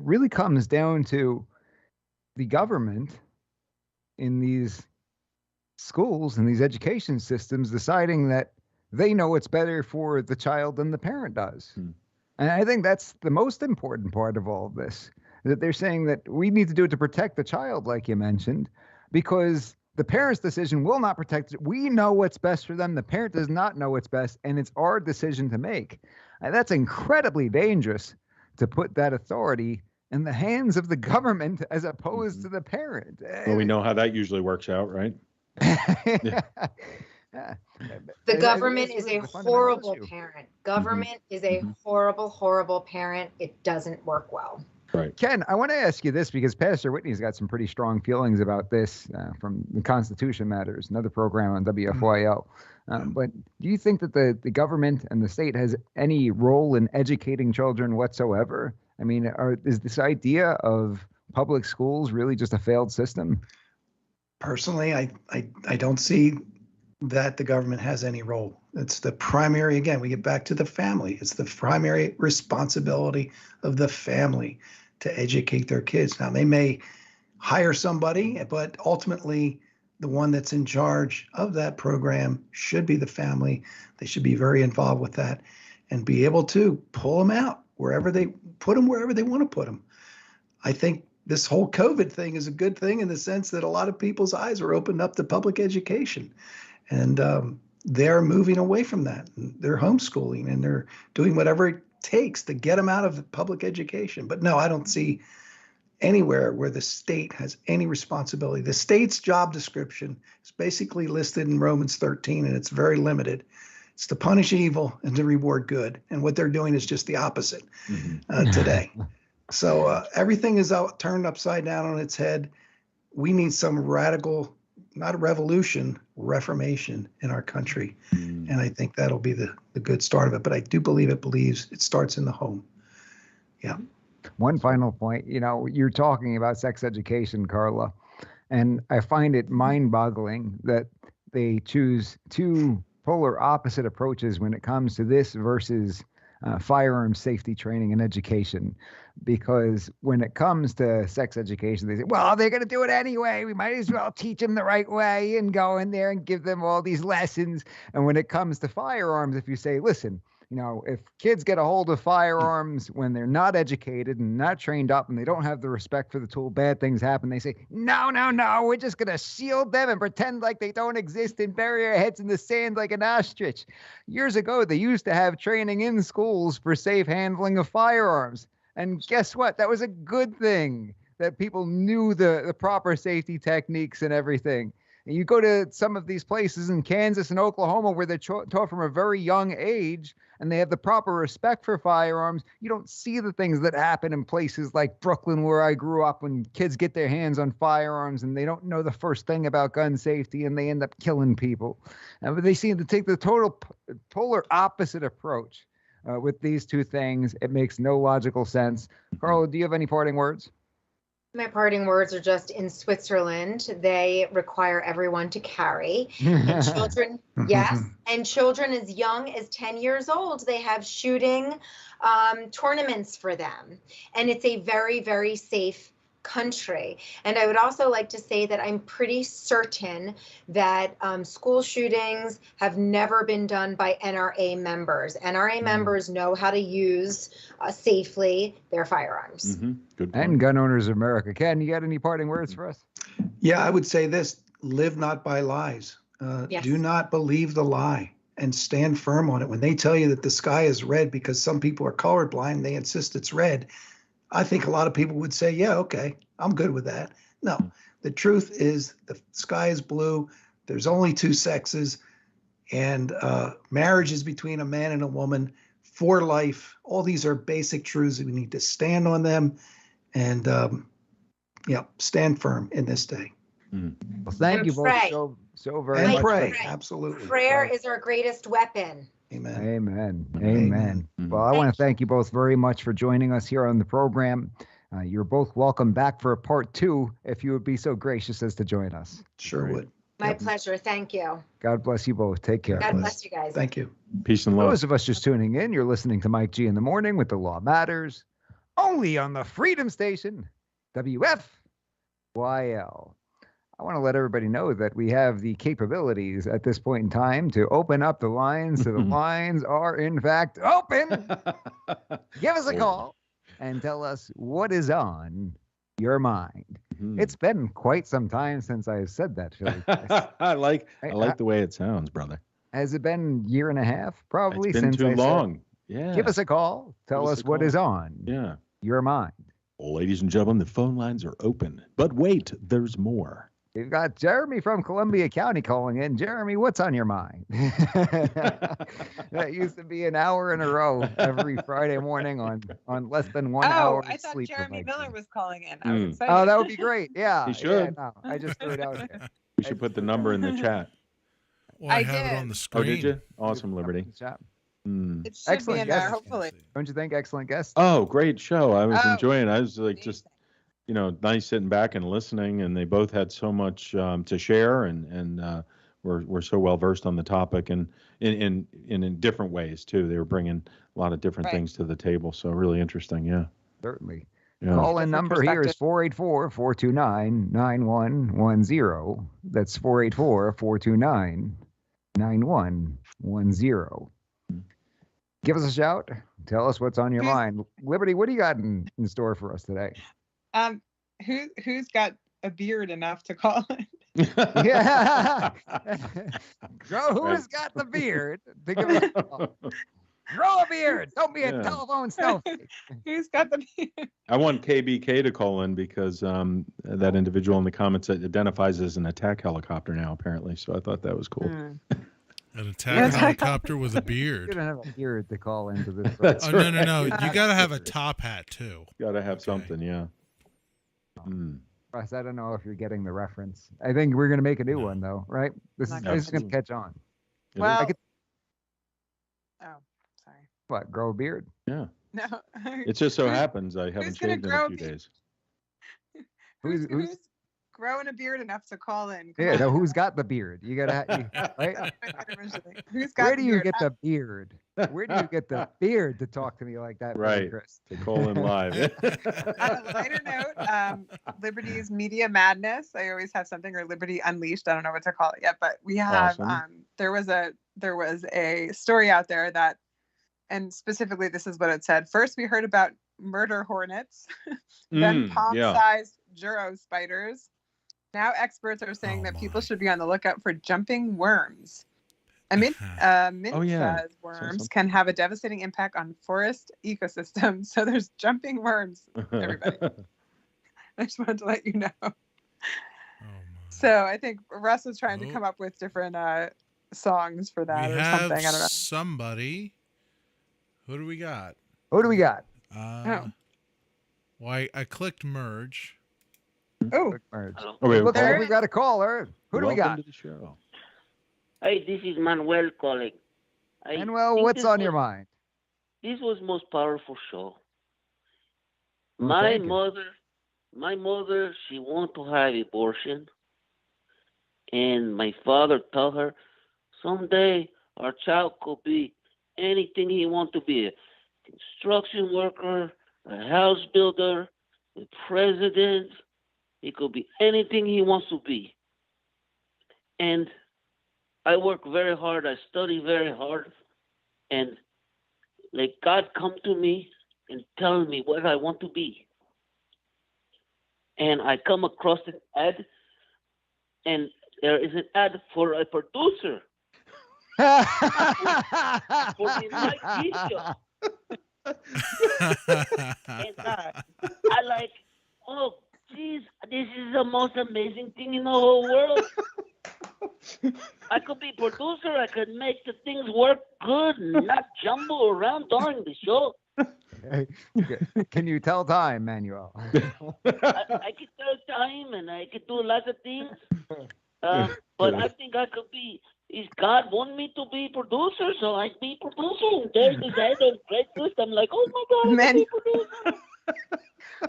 really comes down to the government in these schools and these education systems deciding that they know what's better for the child than the parent does. And I think that's the most important part of all of this, that they're saying that we need to do it to protect the child, like you mentioned, because the parent's decision will not protect it. We know what's best for them. The parent does not know what's best, and it's our decision to make. And that's incredibly dangerous, to put that authority in the hands of the government as opposed to the parent. Well, we know how that usually works out, right? Yeah. The government It's is really a the fundamental horrible issue. parent. Government is a Mhm. horrible, horrible parent. It doesn't work well. Right. Ken, I want to ask you this, because Pastor Whitney's got some pretty strong feelings about this from the Constitution Matters, another program on WFYL. But do you think that the government and the state has any role in educating children whatsoever? I mean, is this idea of public schools really just a failed system? Personally, I don't see that the government has any role. It's the primary, again, we get back to the family. It's the primary responsibility of the family to educate their kids. Now, they may hire somebody, but ultimately, the one that's in charge of that program should be the family. They should be very involved with that and be able to pull them out wherever they want to put them. I think this whole COVID thing is a good thing in the sense that a lot of people's eyes are opened up to public education, and they're moving away from that. They're homeschooling and they're doing whatever it takes to get them out of public education. But no, I don't see anywhere where the state has any responsibility. The state's job description is basically listed in Romans 13, and it's very limited. It's to punish evil and to reward good. And what they're doing is just the opposite today. So everything is turned upside down on its head. We need some radical, not a revolution, reformation in our country. And I think that'll be the good start of it. But I do believe it starts in the home. Yeah. One final point, you're talking about sex education, Carla, and I find it mind-boggling that they choose two polar opposite approaches when it comes to this versus firearm safety training and education. Because when it comes to sex education, they say, well, they're going to do it anyway. We might as well teach them the right way and go in there and give them all these lessons. And when it comes to firearms, if you say, listen, if kids get a hold of firearms when they're not educated and not trained up and they don't have the respect for the tool, bad things happen. They say, no, we're just going to shield them and pretend like they don't exist and bury our heads in the sand like an ostrich. Years ago, they used to have training in schools for safe handling of firearms. And guess what? That was a good thing, that people knew the proper safety techniques and everything. And you go to some of these places in Kansas and Oklahoma where they're taught from a very young age and they have the proper respect for firearms. You don't see the things that happen in places like Brooklyn, where I grew up, when kids get their hands on firearms and they don't know the first thing about gun safety and they end up killing people. But they seem to take the total polar opposite approach with these two things. It makes no logical sense. Carla, do you have any parting words? My parting words are just, in Switzerland, they require everyone to carry. And children, yes, and children as young as 10 years old, they have shooting tournaments for them. And it's a very, very safe country. And I would also like to say that I'm pretty certain that school shootings have never been done by NRA members. NRA members know how to use safely their firearms. Good point. And Gun Owners of America. Ken, you got any parting words for us? Yeah, I would say this: live not by lies. Yes. Do not believe the lie and stand firm on it. When they tell you that the sky is red because some people are colorblind, they insist it's red. I think a lot of people would say, yeah, okay, I'm good with that. No, the truth is the sky is blue. There's only two sexes, and marriage is between a man and a woman for life. All these are basic truths. We need to stand on them and stand firm in this day. Well, thank And you pray. both so very And much. pray, Pray. absolutely. Prayer is our greatest weapon. Amen. Amen. Amen. Amen. Well, I want to thank you both very much for joining us here on the program. You're both welcome back for a part 2 if you would be so gracious as to join us. Sure Great. would. My pleasure. Thank you. God bless you both. Take care. God bless you guys. Thank you. Peace and love. Those of us just tuning in, you're listening to Mike G in the Morning with The Law Matters, only on the Freedom Station, WFYL. I want to let everybody know that we have the capabilities at this point in time to open up the lines. So the lines are, in fact, open. Give us a call and tell us what is on your mind. It's been quite some time since I've said that, Philly. I like the way it sounds, brother. Has it been a year and a half? Probably It's been since too I said, long. Yeah. give us a call. Tell Give us us a what call. is on Yeah. your mind. Ladies and gentlemen, the phone lines are open. But wait, there's more. We've got Jeremy from Columbia County calling in. Jeremy, what's on your mind? That used to be an hour in a row every Friday morning on less than 1 hour I thought sleep. Jeremy with Miller Mike. was calling in. I was Mm. excited. Oh, that would be great. Yeah. He should. Yeah, no, I just threw it out there. We should put the number in the chat. Well, I I have it did. on the Oh, screen. did you? Awesome, Liberty. Chat. It should Excellent be in there, guest. hopefully. Don't you think? Excellent guest. Oh, great show. I was Oh, enjoying it. I was like just, amazing. nice sitting back and listening, and they both had so much to share, and we're so well versed on the topic, and in different ways too. They were bringing a lot of different Right. things to the table, so really interesting. Yeah. Certainly. Yeah. Call-in Different number here is perspective. 484-429-9110. That's 484-429-9110. Give us a shout. Tell us what's on your Who's- mind. Liberty, what do you got in store for us today? Who's got a beard enough to call in? Yeah. Who's got the beard? To give us a call. Grow a beard. Don't be a Yeah. telephone snowflake. Who's got the beard? I want KBK to call in because that individual in the comments identifies as an attack helicopter now, apparently. So I thought that was cool. Mm. An attack helicopter with a You beard. don't have a beard to call into this. That's Oh, no, no, no. right. You got to have a top hat, too. Got to have Okay. something, yeah. Russ, I don't know if you're getting the reference. I think we're going to make a new No. one, though, right? This Not is going to Absolutely. catch on. It Well, I could- oh, sorry. What, grow a beard? Yeah. No. It just so happens I haven't who's gonna shaved in grow a few a beard? days. Who's growing a beard enough to call in? Come Yeah, on. no, who's got the beard? You got to, right? Who's got Where the do you beard? get the beard? Where do you get the beard to talk to me like that, Billy Right. Chris? To call in live. On a lighter note, Liberty's Media Madness. I always have something, or Liberty Unleashed. I don't know what to call it yet, but we have. Awesome. There was a story out there that, and specifically, this is what it said. First, we heard about murder hornets, then palm-sized Juro spiders. Now experts are saying Oh, that my. people should be on the lookout for jumping worms. Mint-sized worms something. can have a devastating impact on forest ecosystems. So there's jumping worms, everybody. I just wanted to let you know. Oh, my. So I think Russ was trying to Oh. come up with different songs for that We or have something. I don't know. somebody. Who do we got? Who do we got? Oh. Well, I clicked merge. Oh, Merge. Hello. Oh, wait, Looks like There- we got a caller. Who do we welcome got? to the show. Hey, this is Manuel calling. I Manuel, think what's this on your was- mind? This was most powerful show. Well, my thank you. mother, she wanted to have abortion, and my father told her, someday our child could be anything he wants to be, a construction worker, a house builder, the president. He could be anything he wants to be. And I work very hard. I study very hard. And like God come to me and tell me what I want to be. And I come across an ad, and there is an ad for a producer for the Mike G show. And I like, oh, geez, this is the most amazing thing in the whole world. I could be producer. I could make the things work good and not jumble around during the show. Can you tell time, Manuel? I could tell time and I could do lots of things. But I think I could be, if God want me to be producer, so I be producer. And there's this head of Craigslist. I'm like, oh my God, I can be producer.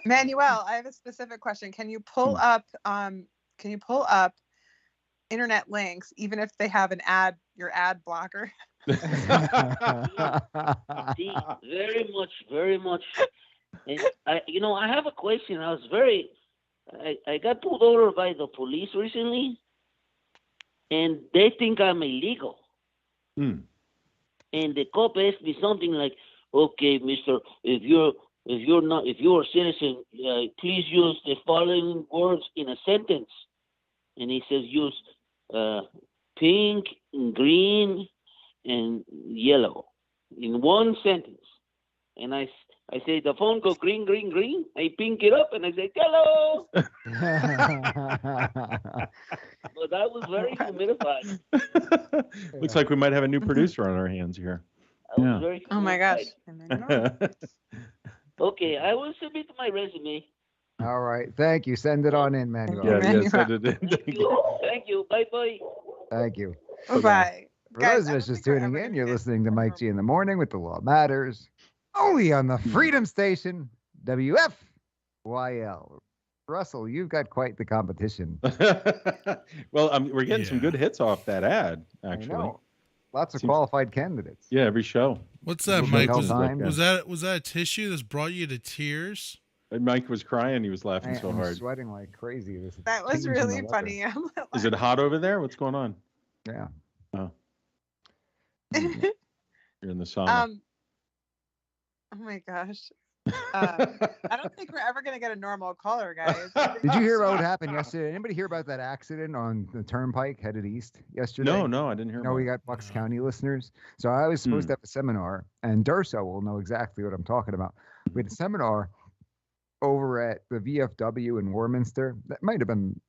Manuel, I have a specific question. Can you pull up internet links, even if they have an ad, your ad blocker? See, very much. And I have a question. I got pulled over by the police recently, and they think I'm illegal. And the cop asked me something like, "Okay, mister, if you're a citizen, please use the following words in a sentence." And he says, use pink, and green, and yellow in one sentence. And I say, the phone go green, green, green. I pink it up and I say, yellow. But I was very humidified. Looks like we might have a new producer on our hands here. Oh my gosh. Okay, I will submit my resume. All right. Thank you. Send it on in, Manuel. Yeah, send it in. Thank you. Bye-bye. Thank you. Bye. For those of us just tuning in, you're listening to Mike G in the Morning with The Law Matters, only on the Freedom Station, WFYL. Russell, you've got quite the competition. Well, we're getting some good hits off that ad, actually. Lots of qualified candidates. Yeah, every show. What's that, Mike? Was that a tissue that's brought you to tears? And Mike was crying. He was laughing so hard. Sweating like crazy. That was really funny. Is it hot over there? What's going on? Yeah. Oh. You're in the sauna. Oh my gosh. I don't think we're ever going to get a normal caller, guys. Did you hear about what happened yesterday? Anybody hear about that accident on the turnpike headed east yesterday? No, I didn't hear about it. No, we got Bucks County listeners. So I was supposed to have a seminar, and Durso will know exactly what I'm talking about. We had a seminar over at the VFW in Warminster. That might have been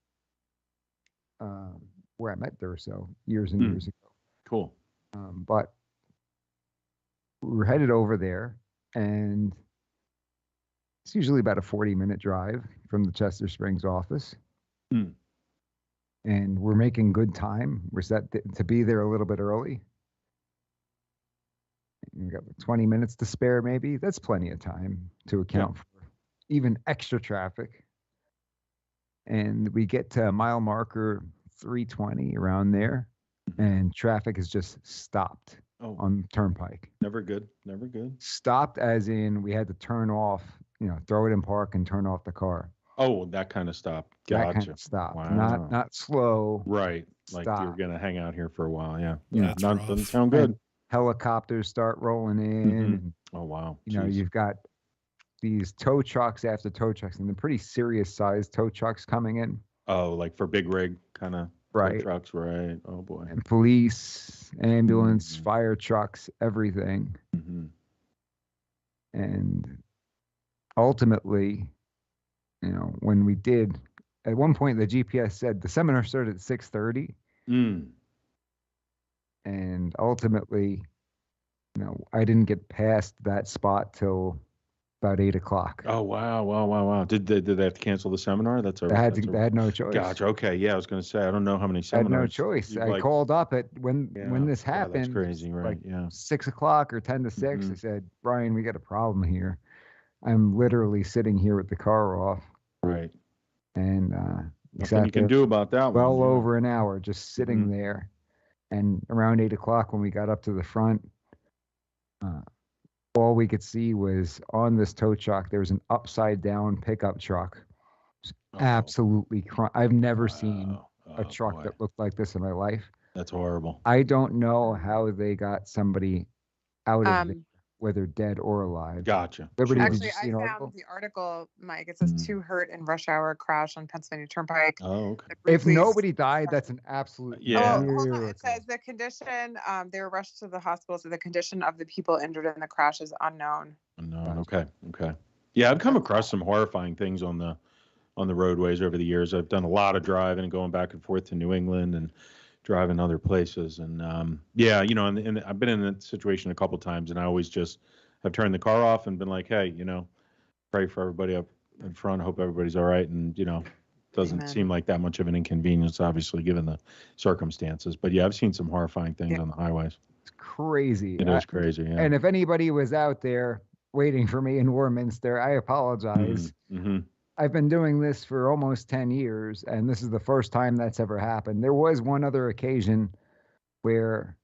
where I met Durso years and years ago. Cool. But we were headed over there, and it's usually about a 40-minute drive from the Chester Springs office. And we're making good time. We're set to be there a little bit early. We've got 20 minutes to spare, maybe. That's plenty of time to account for even extra traffic. And we get to mile marker 320 around there, and traffic has just stopped on Turnpike. Never good. Stopped as in we had to turn off, throw it in park and turn off the car. Oh, that kind of stop. Gotcha. That kind of stop. Wow. Not slow. Right. Stop. Like you're going to hang out here for a while. Yeah. Doesn't sound good. And helicopters start rolling in. Oh, wow. You've got these tow trucks after tow trucks, and they're pretty serious sized tow trucks coming in. Oh, like for big rig kind of tow trucks, right? Oh boy. And police, ambulance, fire trucks, everything. And ultimately, when we did, at one point the GPS said the seminar started at 6:30. And ultimately, I didn't get past that spot till about 8 o'clock. Oh, wow. Did they have to cancel the seminar? They had no choice. Gotcha. Okay. Yeah, I was going to say, I don't know how many seminars. I had no choice. I called up at when this happened. That's crazy, right? 6 o'clock or 10 to 6. I said, Brian, we got a problem here. I'm literally sitting here with the car off. Right. And nothing you can do about that one. Well over an hour just sitting there. And around 8 o'clock when we got up to the front, all we could see was on this tow truck, there was an upside down pickup truck. Absolutely. I've never seen a truck that looked like this in my life. That's horrible. I don't know how they got somebody out of there, whether dead or alive. Gotcha. Liberty, Actually, I found the article, Mike. It says 2 hurt in rush hour crash on Pennsylvania Turnpike. Oh, okay. If nobody died, that's an absolute hold on. It says the condition, they were rushed to the hospital, so the condition of the people injured in the crash is unknown. Unknown. Okay. Yeah, I've come across some horrifying things on the roadways over the years. I've done a lot of driving and going back and forth to New England and driving other places. And and I've been in that situation a couple of times, and I always just have turned the car off and been like, hey, pray for everybody up in front. Hope everybody's all right. And, doesn't seem like that much of an inconvenience, obviously, given the circumstances. But yeah, I've seen some horrifying things on the highways. It's crazy. It is crazy. Yeah. And if anybody was out there waiting for me in Warminster, I apologize. Mm-hmm. I've been doing this for almost 10 years, and this is the first time that's ever happened. There was one other occasion where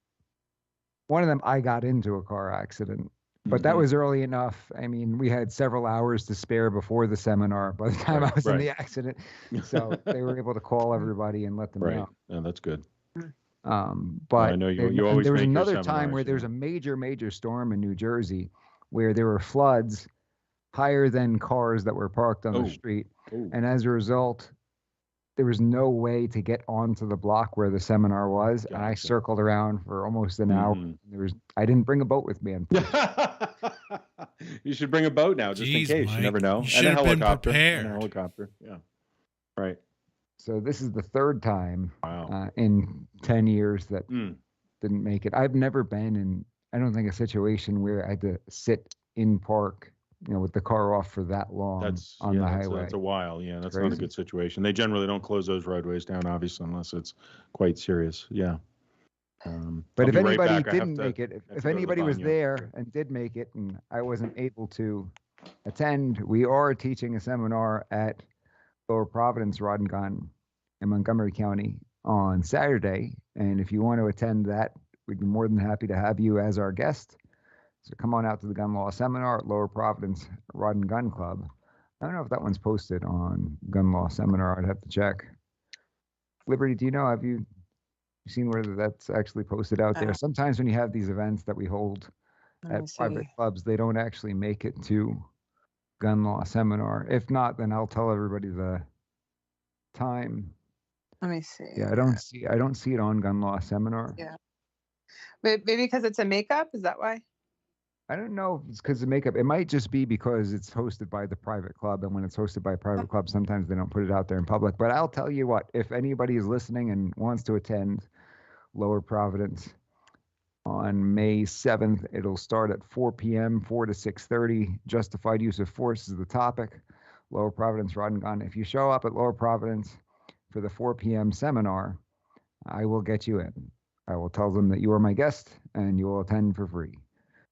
one of them, I got into a car accident, but that was early enough. I mean, we had several hours to spare before the seminar by the time I was in the accident. So they were able to call everybody and let them know. Yeah, that's good. But I know you always there was make your another time where seminars, there's a major storm in New Jersey where there were floods higher than cars that were parked on the street. And as a result, there was no way to get onto the block where the seminar was. Gotcha. And I circled around for almost an hour. I didn't bring a boat with me. You should bring a boat now, just in case. Mike, you never know. And a helicopter. And a helicopter. Yeah. Right. So this is the third time in 10 years that didn't make it. I've never been in, I don't think, a situation where I had to sit in park, with the car off for that long on the highway. That's a while. Yeah, that's not a good situation. They generally don't close those roadways down, obviously, unless it's quite serious. Yeah. But if anybody didn't make it, if anybody was there and did make it and I wasn't able to attend, we are teaching a seminar at Lower Providence Rod and Gun in Montgomery County on Saturday. And if you want to attend that, we'd be more than happy to have you as our guest. So come on out to the gun law seminar at Lower Providence Rod and Gun Club. I don't know if that one's posted on Gun Law Seminar. I'd have to check. Liberty, do you know, have you seen whether that's actually posted out there? Sometimes when you have these events that we hold at private clubs, they don't actually make it to Gun Law Seminar. If not, then I'll tell everybody the time. Let me see. Yeah, I don't see it on Gun Law Seminar. Yeah. Maybe because it's a makeup, is that why? I don't know if it's because of makeup. It might just be because it's hosted by the private club. And when it's hosted by a private club, sometimes they don't put it out there in public. But I'll tell you what, if anybody is listening and wants to attend Lower Providence on May 7th, it'll start at 4 p.m., 4 to 6:30. Justified use of force is the topic. Lower Providence Rod and Gun. If you show up at Lower Providence for the 4 p.m. seminar, I will get you in. I will tell them that you are my guest and you will attend for free.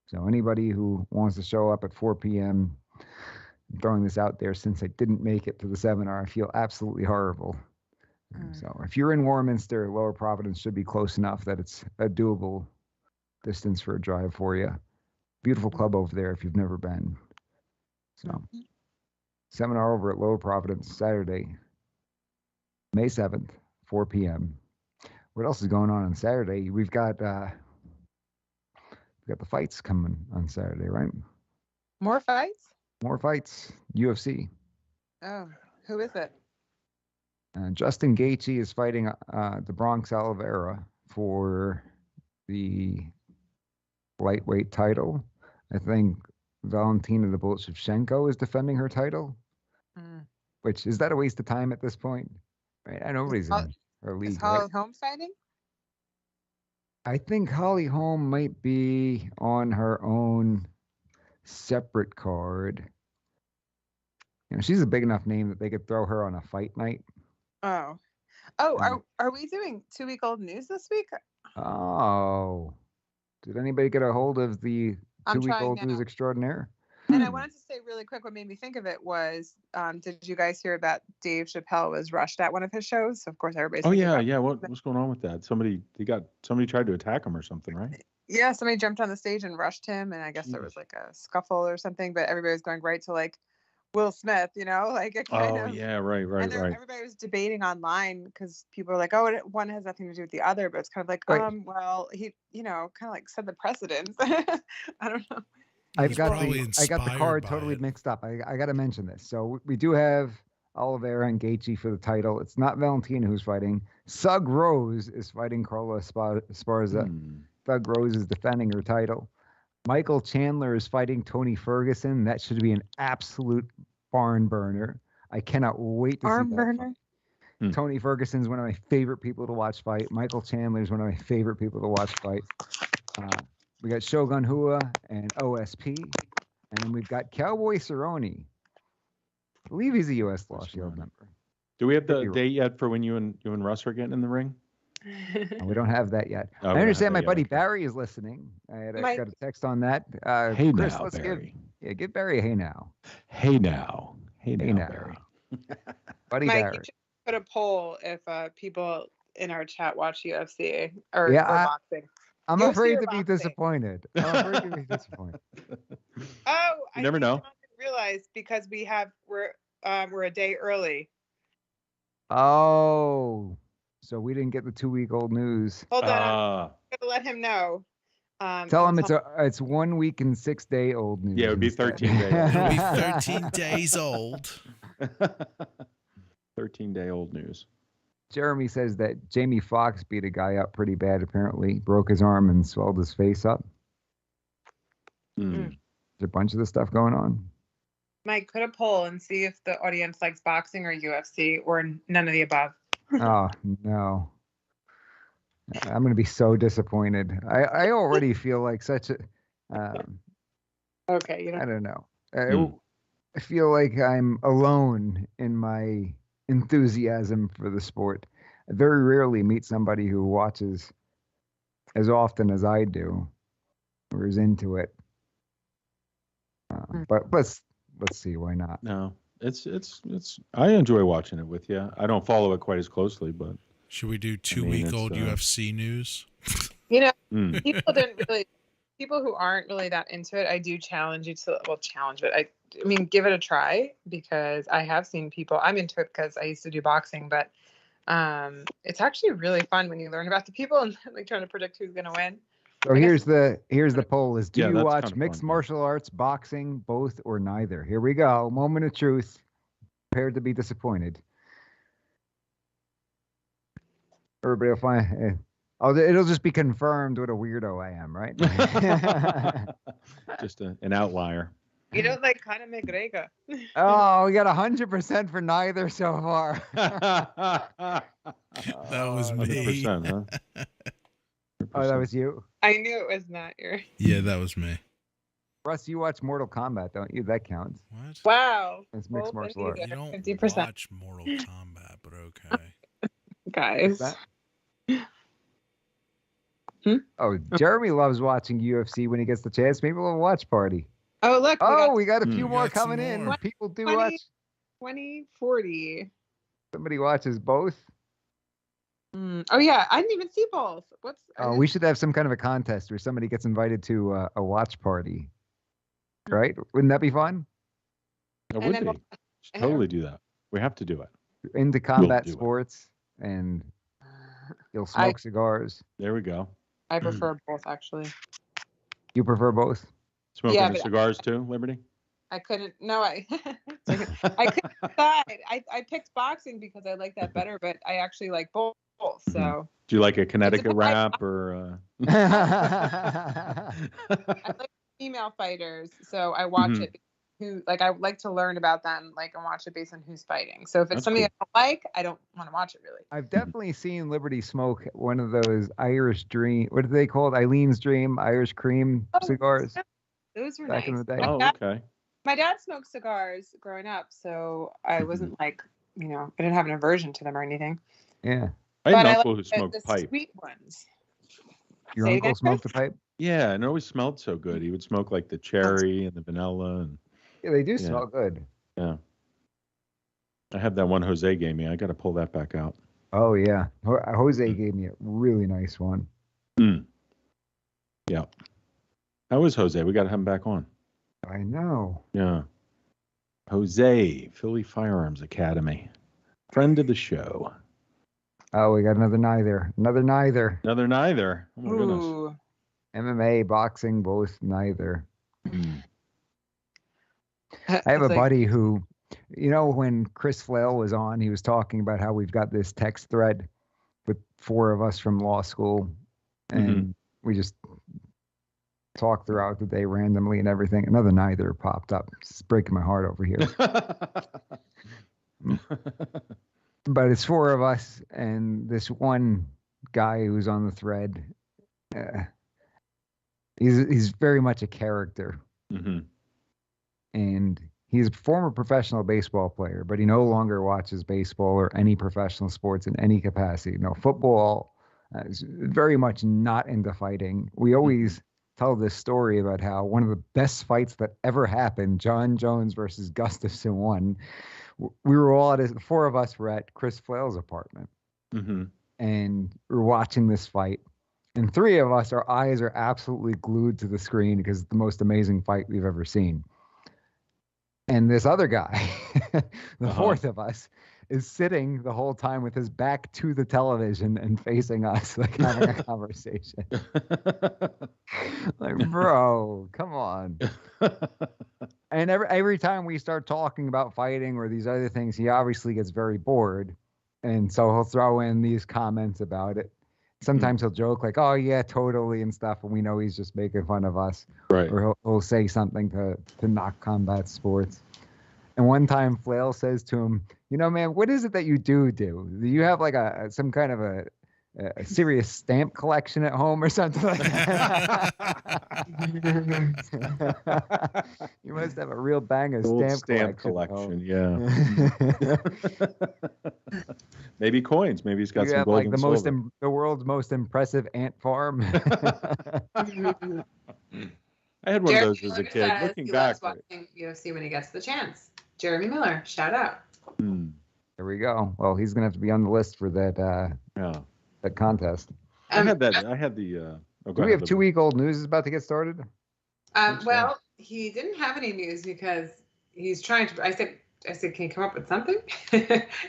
So anybody who wants to show up at 4 p.m., I'm throwing this out there since I didn't make it to the seminar, I feel absolutely horrible. So if you're in Warminster, Lower Providence should be close enough that it's a doable distance for a drive for you. Beautiful club over there if you've never been. So seminar over at Lower Providence, Saturday, May 7th, 4 p.m. What else is going on Saturday? We've got the fights coming on Saturday, right? More fights? More fights. UFC. Oh, who is it? Justin Gaethje is fighting the Bronx Oliveira for the lightweight title. I think Valentina the Bullet Shevchenko is defending her title. Which, is that a waste of time at this point? Right? I know nobody's in her league. Is Holly Holm fighting? I think Holly Holm might be on her own separate card. She's a big enough name that they could throw her on a fight night. Oh, are we doing 2-week-old news this week? Oh, did anybody get a hold of the 2-week-old news extraordinaire? And I wanted to say really quick, what made me think of it was, did you guys hear that Dave Chappelle was rushed at one of his shows? Of course, everybody's. Oh yeah. What's going on with that? Somebody tried to attack him or something, right? Yeah, somebody jumped on the stage and rushed him, and I guess there was like a scuffle or something, but everybody was going right to like Will Smith, like it kind of. Yeah, right. Everybody was debating online because people were like, "Oh, one has nothing to do with the other," but it's kind of like, well, he, kind of like set the precedence. I don't know. I got the card totally mixed up. I got to mention this. So we do have Oliveira and Gaethje for the title. It's not Valentina who's fighting. Sug Rose is fighting Carla Esparza. Thug Rose is defending her title. Michael Chandler is fighting Tony Ferguson. That should be an absolute barn burner. I cannot wait to see that. Tony Ferguson is one of my favorite people to watch fight. Michael Chandler is one of my favorite people to watch fight. We got Shogun Hua and OSP. And then we've got Cowboy Cerrone. I believe he's a U.S. Law Shield member. Do we have the date yet for when you and Russ are getting in the ring? We don't have that yet. I understand my buddy Barry is listening. I got a text on that. Hey Chris, now, let's Barry. give Barry a hey now. Hey now, Barry. Buddy Mike, Barry. you should put a poll if people in our chat watch UFC or boxing. I'm UFC afraid or to be boxing? disappointed. Oh, you never know. I didn't realize because we're a day early. Oh, so we didn't get the 2-week-old news. Hold on, I'm gonna let him know. Tell him it's 1 week and 6 day old news. Yeah, it would be 13 days. It would be 13 days old. 13-day-old news. Jeremy says that Jamie Foxx beat a guy up pretty bad, apparently. Broke his arm and swelled his face up. There's a bunch of this stuff going on. Mike, put a poll and see if the audience likes boxing or UFC or none of the above. Oh, no. I'm going to be so disappointed. I already feel like such a... okay, I don't know. I feel like I'm alone in my enthusiasm for the sport. I very rarely meet somebody who watches as often as I do or is into it. But let's see, why not? No, it's I enjoy watching it with you. I don't follow it quite as closely, but should we do 2-week-old UFC news? People who aren't really that into it, I do challenge you to challenge it. I mean, give it a try because I have seen people. I'm into it because I used to do boxing, but it's actually really fun when you learn about the people and like trying to predict who's going to win. So here's the poll: do you watch mixed martial arts, boxing, both, or neither? Here we go. Moment of truth. Prepared to be disappointed. Everybody will find. It'll just be confirmed what a weirdo I am, right? Just an outlier. You don't like Conor McGregor. Oh, we got 100% for neither so far. That was me. 100%, huh? 100%. Oh, that was you? I knew it was not your. Yeah, that was me. Russ, you watch Mortal Kombat, don't you? That counts. What? Wow. It's mixed martial arts. You don't 50%. watch Mortal Kombat, but okay. Guys. Oh, Jeremy loves watching UFC when he gets the chance. Maybe we'll watch party. Oh, look. We got a few more coming in. People do watch. 2040. Somebody watches both. Oh, yeah. I didn't even see both. We should have some kind of a contest where somebody gets invited to a watch party. Right? Wouldn't that be fun? It would be. Should totally do that. We have to do it. Into combat sports and you'll smoke cigars. There we go. I prefer both, actually. You prefer both? Smoking cigars too, Liberty? I couldn't. No, I couldn't decide. I picked boxing because I like that better, but I actually like both. So. Do you like a Connecticut rap or? I like female fighters, so I watch it. I like to learn about them, and watch it based on who's fighting. So if it's something I don't like, I don't want to watch it really. I've definitely seen Liberty smoke one of those Irish Dream. What are they called? Eileen Dream Irish Cream cigars. Those were back nice. in the day. Oh, okay. My dad smoked cigars growing up, so I wasn't I didn't have an aversion to them or anything. Yeah. I had an uncle who smoked the pipe. Sweet ones. Your uncle smoked a pipe? Yeah, and it always smelled so good. He would smoke like the cherry and the vanilla and. Yeah, they do smell good. Yeah. I have that one Jose gave me. I got to pull that back out. Oh, yeah. Jose gave me a really nice one. Yeah. How is Jose? We got to have him back on. I know. Yeah. Jose, Philly Firearms Academy. Friend of the show. Oh, we got another neither. Another neither. Another neither. Oh, my goodness. Ooh. MMA, boxing, both neither. Mm. I have a buddy who, when Chris Flail was on, he was talking about how we've got this text thread with 4 of us from law school, and we just talk throughout the day randomly and everything. Another neither popped up. It's breaking my heart over here. But it's 4 of us, and this one guy who's on the thread, he's very much a character. Mm-hmm. And he's a former professional baseball player, but he no longer watches baseball or any professional sports in any capacity. No football. Is very much not into fighting. We always tell this story about how one of the best fights that ever happened, John Jones versus Gustafson, won. We were all the 4 of us were at Chris Flail's apartment, and we're watching this fight. And 3 of us, our eyes are absolutely glued to the screen because it's the most amazing fight we've ever seen. And this other guy, the 4th of us, is sitting the whole time with his back to the television and facing us, like having a conversation. Like, bro, come on. And every time we start talking about fighting or these other things, he obviously gets very bored. And so he'll throw in these comments about it. Sometimes he'll joke like, oh, yeah, totally, and stuff. And we know he's just making fun of us. Right. Or he'll say something to knock combat sports. And one time Flail says to him, man, what is it that you do? Do you have like some kind of a serious stamp collection at home or something like that? You must have a real bang of stamp collection. Yeah. Maybe coins. Maybe he's got some gold and silver. The world's most impressive ant farm. I had one of those as a kid. Looking back, watching UFC when he gets the chance. Jeremy Miller, shout out. There we go. Well, he's gonna have to be on the list for that. That contest. I had the. Do we have 2-week-old news is about to get started? Well, he didn't have any news because he's trying to. I said, can you come up with something?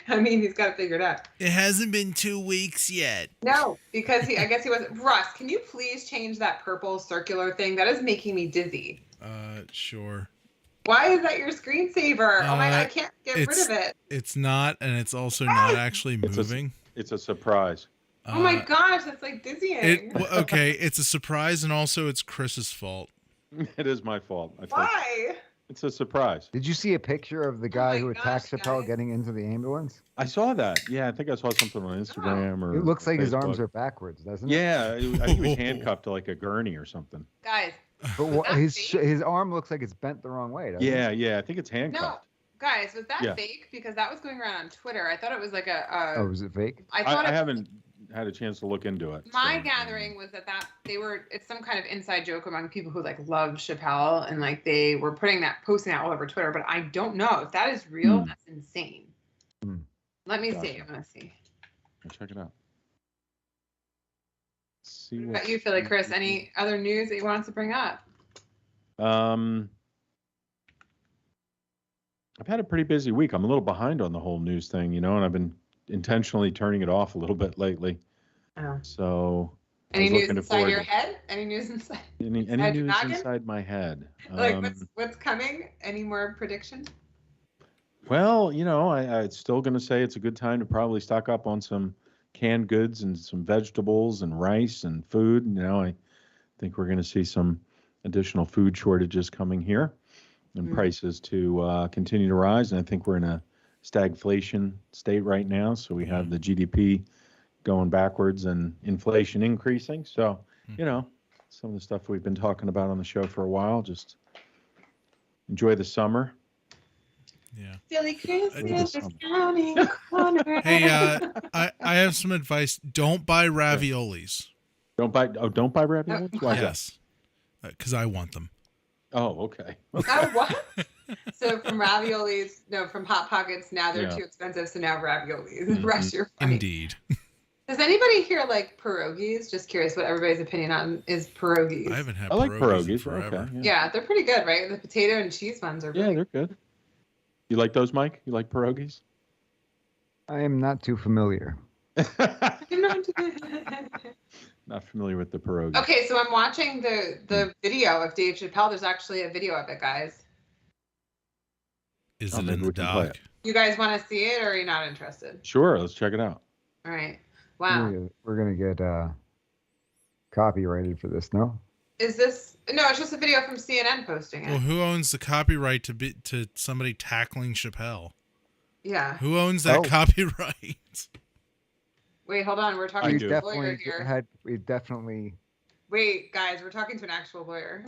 I mean, he's got to figure it out. It hasn't been 2 weeks yet. No, because I guess he wasn't. Russ, can you please change that purple circular thing? That is making me dizzy. Sure. Why is that your screensaver? Oh my God, I can't get rid of it. It's not, and it's also not actually moving. It's a surprise. Oh my gosh, that's like dizzying. Okay, it's a surprise, and also it's Chris's fault. It is my fault. Why? It's a surprise. Did you see a picture of the guy who attacked Chappelle getting into the ambulance? I saw that. Yeah, I think I saw something on Instagram or. It looks like Facebook. his arms are backwards, doesn't it? Yeah, I think he was handcuffed to like a gurney or something. Guys. But his arm looks like it's bent the wrong way, doesn't it? Yeah, I think it's handcuffed. No, guys, was that fake? Because that was going around on Twitter. I thought it was like a. Oh, was it fake? I haven't had a chance to look into it. My gathering was that it's some kind of inside joke among people who like love Chappelle, and like they were posting that all over Twitter. But I don't know if that is real. That's insane. Let me see. I'm gonna see. Check it out. See what about you, Philly Chris? Any other news that you want us to bring up? I've had a pretty busy week. I'm a little behind on the whole news thing, and I've been intentionally turning it off a little bit lately. Oh. So. Any news inside your head? Any news inside? Any news inside my head? Like what's coming? Any more prediction? Well, I'm still going to say it's a good time to probably stock up on some canned goods and some vegetables and rice and food. I think we're going to see some additional food shortages coming here and prices to continue to rise. And I think we're in a stagflation state right now. So we have the GDP going backwards and inflation increasing. So, some of the stuff we've been talking about on the show for a while, just enjoy the summer. Yeah. Silly Christmas is counting corners. Hey, I have some advice. Don't buy raviolis. Don't buy raviolis? Why? Yes. Because I want them. Oh, okay. Oh, what? So from raviolis, from Hot Pockets, now they're too expensive, so now raviolis. Russ, you're funny. Indeed. Does anybody here like pierogies? Just curious what everybody's opinion on is pierogies. I haven't had I like pierogies in pierogies. forever. Okay, Yeah, they're pretty good, right? The potato and cheese ones are yeah, really they're good. You like those, Mike? You like pierogies? I am not too familiar. Not familiar with the pierogies. Okay, so I'm watching the video of Dave Chappelle. There's actually a video of it, guys. Is it in the doc? You guys want to see it, or are you not interested? Sure, let's check it out. All right. Wow. We're gonna get copyrighted for this, no? Is this no? It's just a video from CNN posting it. Well, who owns the copyright to somebody tackling Chappelle? Yeah. Who owns that copyright? Wait, hold on. We're talking to a lawyer here. We definitely. Wait, guys, we're talking to an actual lawyer.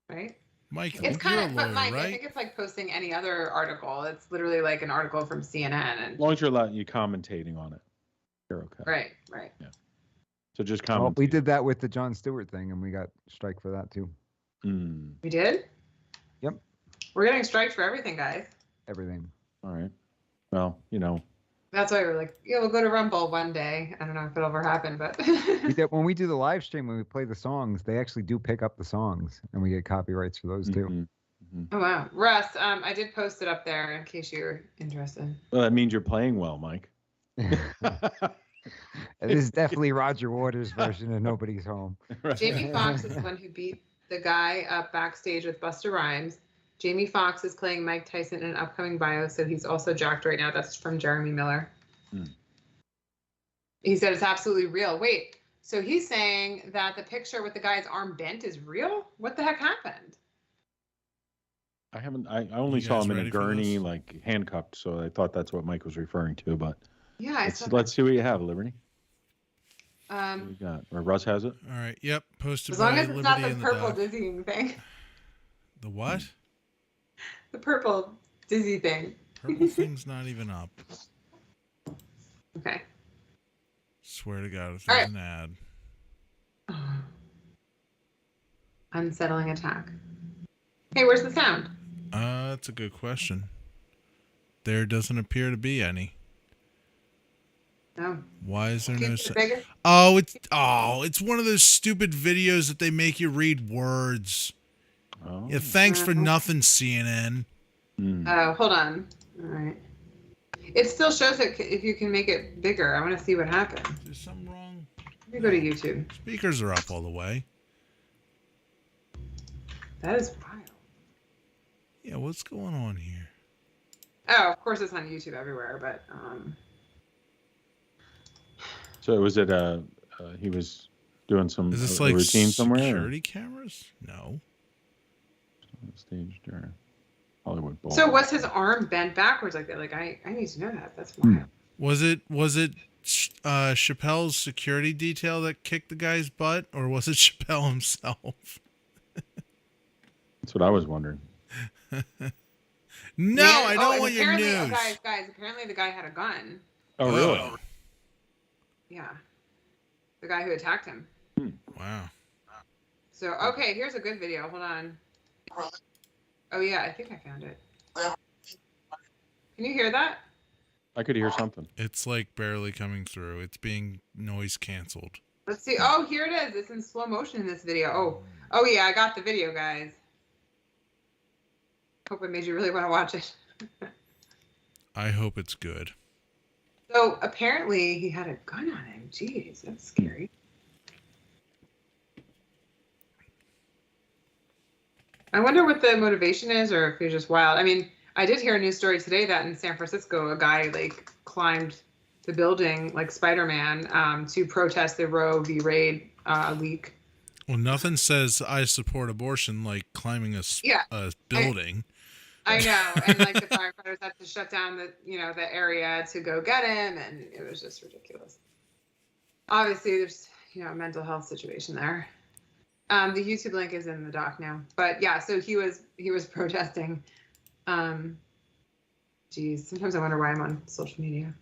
Right? Mike, it's kind of, lawyer, but Mike, right? I think it's like posting any other article. It's literally like an article from CNN. And As long as you're commentating on it, you're okay. Right. Yeah. So just comment. Well, we did that with the Jon Stewart thing, and we got strike for that too. We did? Yep. We're getting striked for everything, guys. Everything. All right. Well, That's why we're like, yeah, we'll go to Rumble one day. I don't know if it'll ever happen, but when we do the live stream, when we play the songs, they actually do pick up the songs, and we get copyrights for those too. Oh wow, Russ, I did post it up there in case you're interested. Well, that means you're playing well, Mike. This is definitely Roger Waters' version of Nobody's Home. Jamie Foxx is the one who beat the guy up backstage with Busta Rhymes. Jamie Foxx is playing Mike Tyson in an upcoming bio, so he's also jacked right now. That's from Jeremy Miller. He said it's absolutely real. Wait, so he's saying that the picture with the guy's arm bent is real? What the heck happened? I only saw him in a gurney, like handcuffed, so I thought that's what Mike was referring to. But yeah, let's see what you have, Liberty. What you got? Or Russ has it. All right. Yep. Posted. As long as it's Liberty not the purple dizzying thing. The what? The purple dizzy thing. Purple thing's not even up. Okay. Swear to God, if there's an ad. Unsettling attack. Hey, where's the sound? That's a good question. There doesn't appear to be any. No. Why is there no sound? It's one of those stupid videos that they make you read words. Oh. Yeah, thanks for nothing, CNN. Oh, hold on. All right. It still shows it if you can make it bigger. I want to see what happens. Is there something wrong? Let me go to YouTube. Speakers are up all the way. That is wild. Yeah, what's going on here? Oh, of course it's on YouTube everywhere, but So was it he was doing some is this like routine somewhere? Security cameras? No. Stage during Hollywood Bowl. So was his arm bent backwards like that? Like I need to know that. That's wild. Was it Chappelle's security detail that kicked the guy's butt, or was it Chappelle himself? That's what I was wondering. No, I don't want your news. Guys, apparently the guy had a gun. Oh, really? Yeah. The guy who attacked him. Wow. So, okay, here's a good video. Hold on. Oh, yeah, I think I found it. Can you hear that? I could hear something. It's like barely coming through. It's being noise canceled. Let's see. Oh, here it is. It's in slow motion in this video. Oh yeah, I got the video, guys. Hope it made you really want to watch it. I hope it's good. So apparently he had a gun on him. Jeez, that's scary. I wonder what the motivation is, or if he's just wild. I mean, I did hear a news story today that in San Francisco, a guy like climbed the building like Spider-Man to protest the Roe v. Wade leak. Well, nothing says I support abortion like climbing a building. I know, and like the firefighters had to shut down the area to go get him, and it was just ridiculous. Obviously, there's a mental health situation there. The YouTube link is in the doc now, but yeah, so he was protesting. Geez, sometimes I wonder why I'm on social media.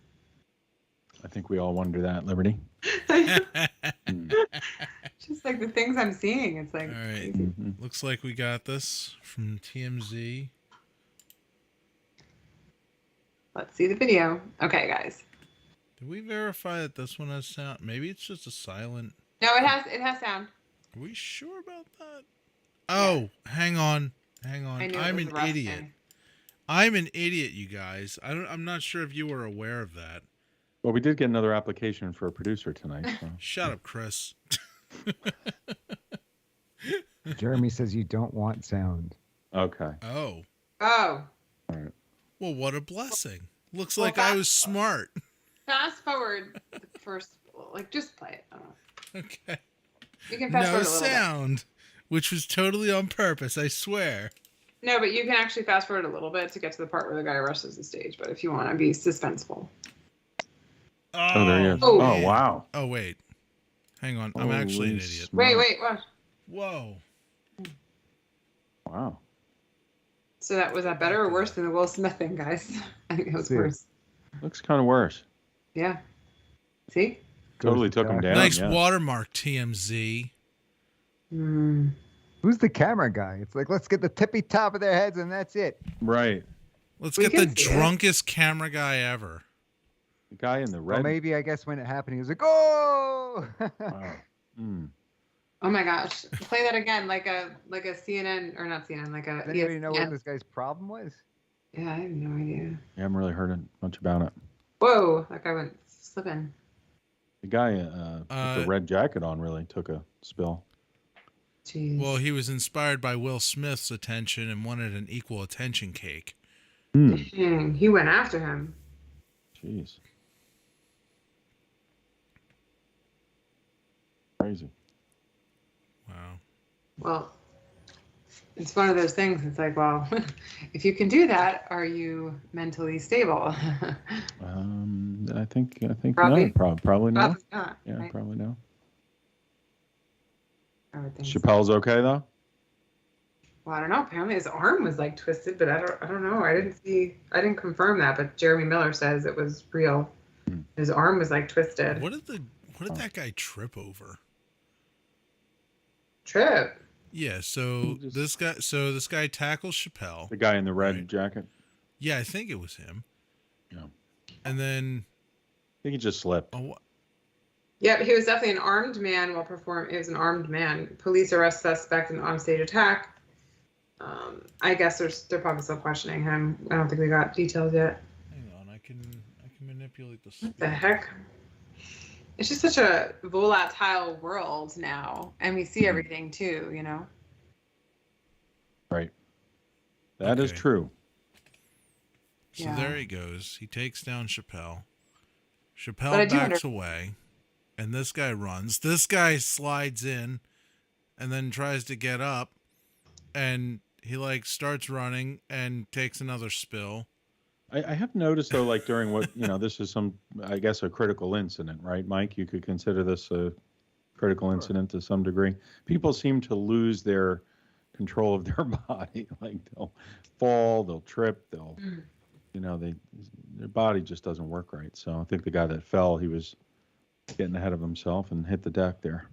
I think we all wonder that, Liberty. Just like the things I'm seeing, it's like. All right, looks like we got this from TMZ. Let's see the video. Okay, guys. Did we verify that this one has sound? Maybe it's just a silent. No, it has sound. Are we sure about that? Oh, hang on. I knew I'm it was an a rough idiot. thing. I'm an idiot, you guys. I'm not sure if you were aware of that. Well, we did get another application for a producer tonight. So. Shut up, Chris. Jeremy says you don't want sound. Okay. Oh. Oh. All right. Well, what a blessing. Looks Well, like I was smart. Fast forward the first, like, just play it. I don't know. Okay. You can fast No forward a little bit. sound, which was totally on purpose, I swear. No, but you can actually fast forward a little bit to get to the part where the guy rushes the stage. But if you want to be suspenseful. Oh, there he is. Oh, Oh, wow. Oh, wait. Hang on. I'm actually an Holy idiot. smokes. Wait, what? Whoa. Wow. So was that better or worse than the Will Smith thing, guys? I think it was See. worse. Looks kind of worse. Yeah. See? Totally took him down. Nice yeah. watermark, TMZ. Mm. Who's the camera guy? It's like, let's get the tippy top of their heads and that's it. Right. Let's We get the can see it. drunkest camera guy ever. The guy in the Well, red. maybe, I guess, when it happened, he was like, oh! Wow. Mm. Oh my gosh. Play that again, like a CNN, or not CNN, like a Does anybody know what ESPN. this guy's problem was? Yeah, I have no idea. I haven't really heard much about it. Whoa, that guy went slipping. The guy with the red jacket on really took a spill. Jeez. Well, he was inspired by Will Smith's attention and wanted an equal attention cake. Dang, he went after him. Jeez. Crazy. Wow. Well, it's one of those things. It's like, well, if you can do that, are you mentally stable? I think Probably. no. Probably no. Probably not. Yeah, right? probably no. I would think so. Chappelle's okay though. Well, I don't know. Apparently his arm was like twisted, but I don't know. I didn't confirm that, but Jeremy Miller says it was real. His arm was like twisted. What did that guy trip over? Trip. Yeah, so this guy tackles Chappelle. The guy in the red Right. jacket. Yeah, I think it was him. Yeah. And then I think he just slipped. Yeah, he was definitely an armed man while performing. It was an armed man. Police arrest suspect in onstage attack. I guess they're probably still questioning him. I don't think we got details yet. hang on, I can manipulate the What the heck? It's just such a volatile world now, and we see everything too. You know. Right. That is Okay. true. So Yeah. there he goes. He takes down Chappelle. But I Chappelle do backs away, and this guy runs. This guy slides in, and then tries to get up, and he like starts running and takes another spill. I have noticed though, like during what this is I guess a critical incident, right, Mike? You could consider this a critical incident to some degree. People seem to lose their control of their body. Like they'll fall, they'll trip, they'll, their body just doesn't work right. So I think the guy that fell, he was getting ahead of himself and hit the deck there.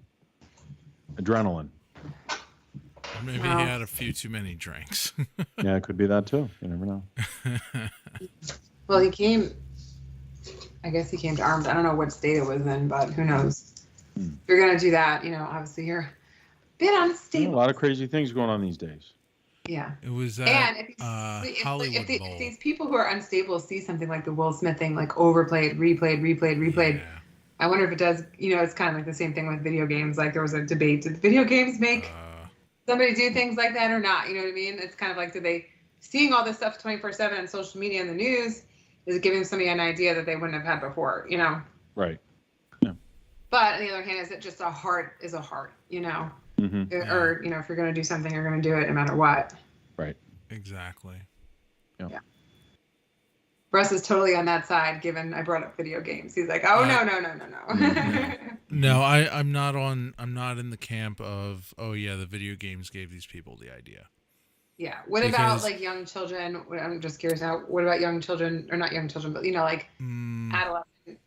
Adrenaline. Or maybe he had a few too many drinks. Yeah, it could be that too. You never know. Well, I guess he came to arms. I don't know what state it was in, but who knows? If you're going to do that, obviously you're a bit unstable. A lot of crazy things going on these days. Yeah. It was at And Hollywood Bowl. if these people who are unstable see something like the Will Smith thing, like overplayed, replayed, Yeah. I wonder if it does, it's kind of like the same thing with video games. Like there was a debate, did video games make somebody do things like that or not? You know what I mean? It's kind of like, seeing all this stuff 24/7 on social media and the news, is it giving somebody an idea that they wouldn't have had before, Right. But on the other hand, is it just a heart is a heart, Mm-hmm. Or, if you're going to do something, you're going to do it no matter what. Right. Exactly. Yeah. Russ is totally on that side, given I brought up video games. He's like, oh, no. No, I'm not in the camp of, oh yeah, the video games gave these people the idea. Yeah. What about like young children? I'm just curious now. What about young children, or not young children, but like adolescent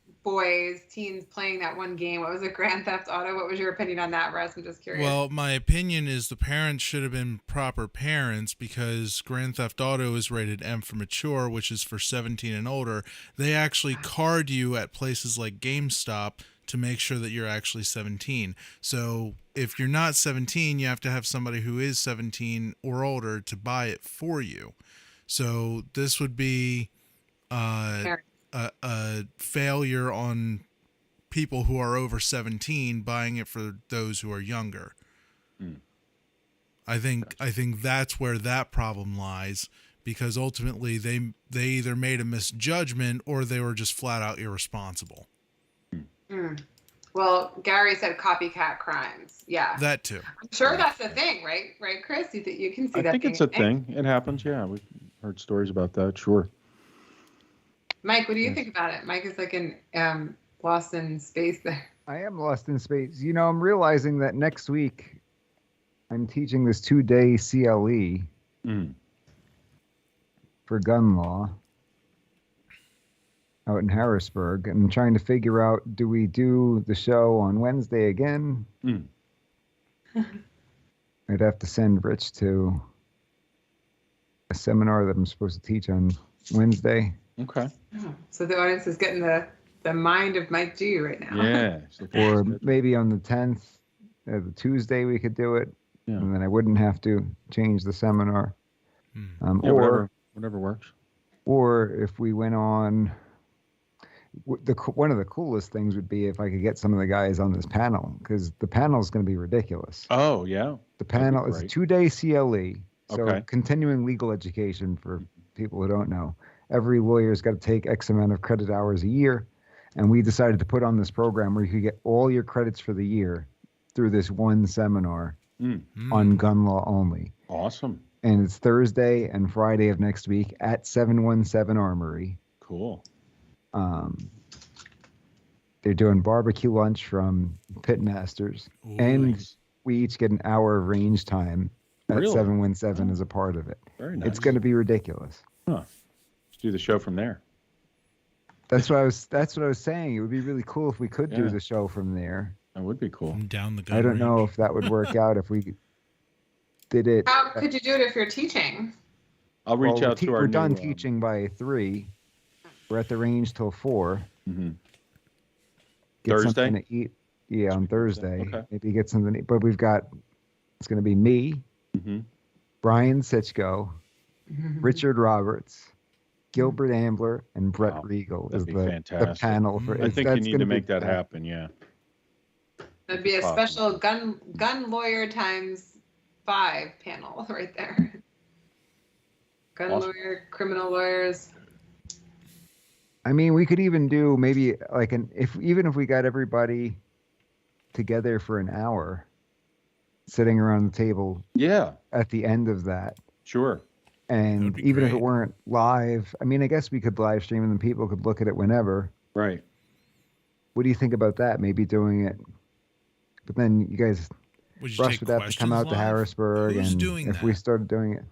teens playing that one game. What was it, Grand Theft Auto? What was your opinion on that, Russ? I'm just curious. Well, my opinion is the parents should have been proper parents, because Grand Theft Auto is rated M for mature, which is for 17 and older. They actually card you at places like GameStop to make sure that you're actually 17. So if you're not 17, you have to have somebody who is 17 or older to buy it for you. So this would be a failure on people who are over 17 buying it for those who are younger. I think that's where that problem lies, because ultimately they either made a misjudgment or they were just flat out irresponsible. Well, Gary said copycat crimes. Yeah, That too. I'm sure that's a thing, right? Right, Chris? You can see that. I think it's a thing. It happens. Yeah, we've heard stories about that. Sure. Mike, what do you think about it? Mike is like lost in space there. I am lost in space. You know, I'm realizing that next week I'm teaching this 2-day CLE for gun law out in Harrisburg, and I'm trying to figure out, do we do the show on Wednesday again? I'd have to send Rich to a seminar that I'm supposed to teach on Wednesday. Okay. Oh, so the audience is getting the mind of Mike G right now. Yeah. Or maybe on the 10th, the Tuesday, we could do it. Yeah. And then I wouldn't have to change the seminar. Yeah, or whatever works. Or if we went on, one of the coolest things would be if I could get some of the guys on this panel, because the panel is going to be ridiculous. Oh, yeah. The panel is a 2-day CLE, so Okay. continuing legal education for people who don't know. Every lawyer's got to take X amount of credit hours a year, and we decided to put on this program where you could get all your credits for the year through this one seminar on gun law only. Awesome. And it's Thursday and Friday of next week at 717 Armory. Cool. They're doing barbecue lunch from Pitmasters. Ooh, and nice. we each get an hour of range time at Really? 717 as a part of it. Very nice. It's going to be ridiculous. Huh. Let's do the show from there. That's what I was saying. It would be really cool if we could do the show from there. That would be cool. From down the gun I don't range. know if that would work out if we did it. How could you do it if you're teaching? I'll reach out to our We're done new, teaching by 3. We're at the range till 4. Mm-hmm. Get Thursday? something to eat. Yeah, on Thursday. Okay. Maybe get something to eat. But it's going to be me, Brian Sitchko, Richard Roberts, Gilbert Ambler, and Brett Wow. Regal That'd is be the fantastic. panel. For I think you need to make that happen. Yeah. That'd be a Awesome. special gun lawyer times 5 panel right there. Gun Awesome. lawyer, criminal lawyers. I mean, we could even do maybe like if we got everybody together for an hour, sitting around the table. Yeah. At the end of that. Sure. And be even if great. it weren't live, I mean, I guess we could live stream and then people could look at it whenever. Right. What do you think about that? Maybe doing it, but then you guys, Would you Russ take would have to come questions out to live? Harrisburg, Who's and doing if we that? started doing it,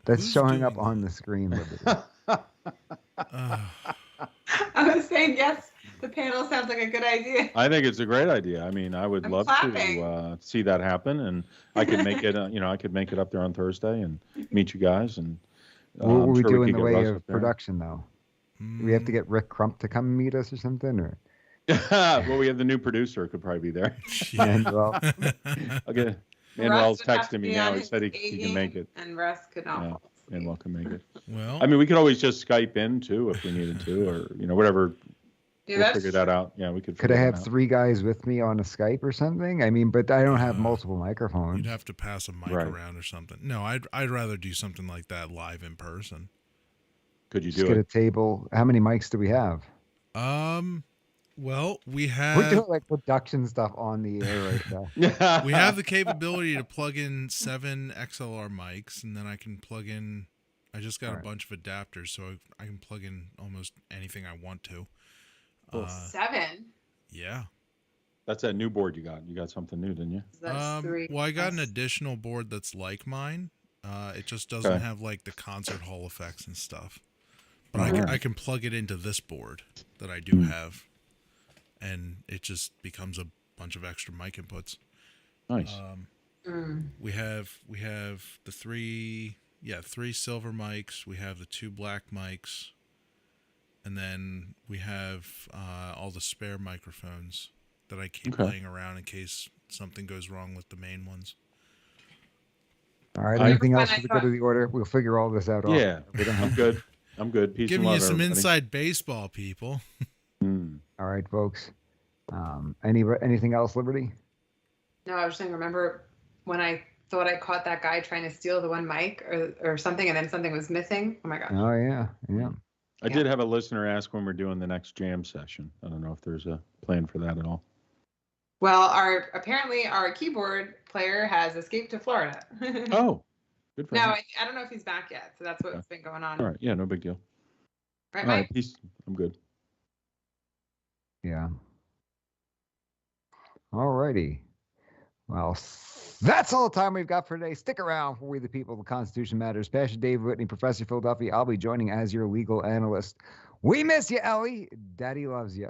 that's Who's showing up doing on that? the screen. Liberty. I was saying yes. The panel sounds like a good idea. I think it's a great idea. I mean, I would I'm love clapping. to see that happen, and I could make it. I could make it up there on Thursday and meet you guys. And What will I'm we sure do in could the get way Russ of up there. production, though? Do we have to get Rick Crump to come meet us or something, or? Well, we have the new producer. Could probably be there. Manuel? Okay. Russ Manuel's would have to texting me be now. on He his said he A can make game, it. And Russ could not. Yeah. fall asleep. Manuel can make it. Well, I mean, we could always just Skype in too if we needed to, or whatever. Yeah, We'll that's figure that out. Yeah, we could. Could I figure have that out. 3 guys with me on a Skype or something? I mean, but I don't have multiple microphones. you'd have to pass a mic Right. around or something. No, I'd rather do something like that live in person. Could you Just do get a it? table. How many mics do we have? Well, we We're have doing like production stuff on the air right now. we have the capability to plug in 7 XLR mics, and then I can plug in. I just got a Alright. bunch of adapters, so I can plug in almost anything I want to. 7. Yeah. That's that new board you got. You got something new, didn't you? That's 3. Well, I got an That's- additional board that's like mine. It just doesn't Okay. have like the concert hall effects and stuff. But I can plug it into this board that I do have, and it just becomes a bunch of extra mic inputs. Nice. We have the three silver mics. We have the 2 black mics, and then we have all the spare microphones that I keep laying around in case something goes wrong with the main ones. All right. Anything else for the good of the order? We'll figure all this out. Yeah, I'm good. I'm good. Peace Giving and love, you some everybody. inside baseball, people. All right, folks. Anything else, Liberty? No, I was saying, remember when I thought I caught that guy trying to steal the one mic or something, and then something was missing? Oh my gosh. Oh yeah. I did have a listener ask when we're doing the next jam session. I don't know if there's a plan for that at all. Well, apparently our keyboard player has escaped to Florida. Oh, good for him. No, I don't know if he's back yet. So that's what's been going on. All right. Yeah, no big deal. Right, All Mike? right, peace. I'm good. Yeah. All righty. Well, that's all the time we've got for today. Stick around for We the People, the Constitution Matters. Pastor Dave Whitney, Professor Philadelphia. I'll be joining as your legal analyst. We miss you, Ellie. Daddy loves you.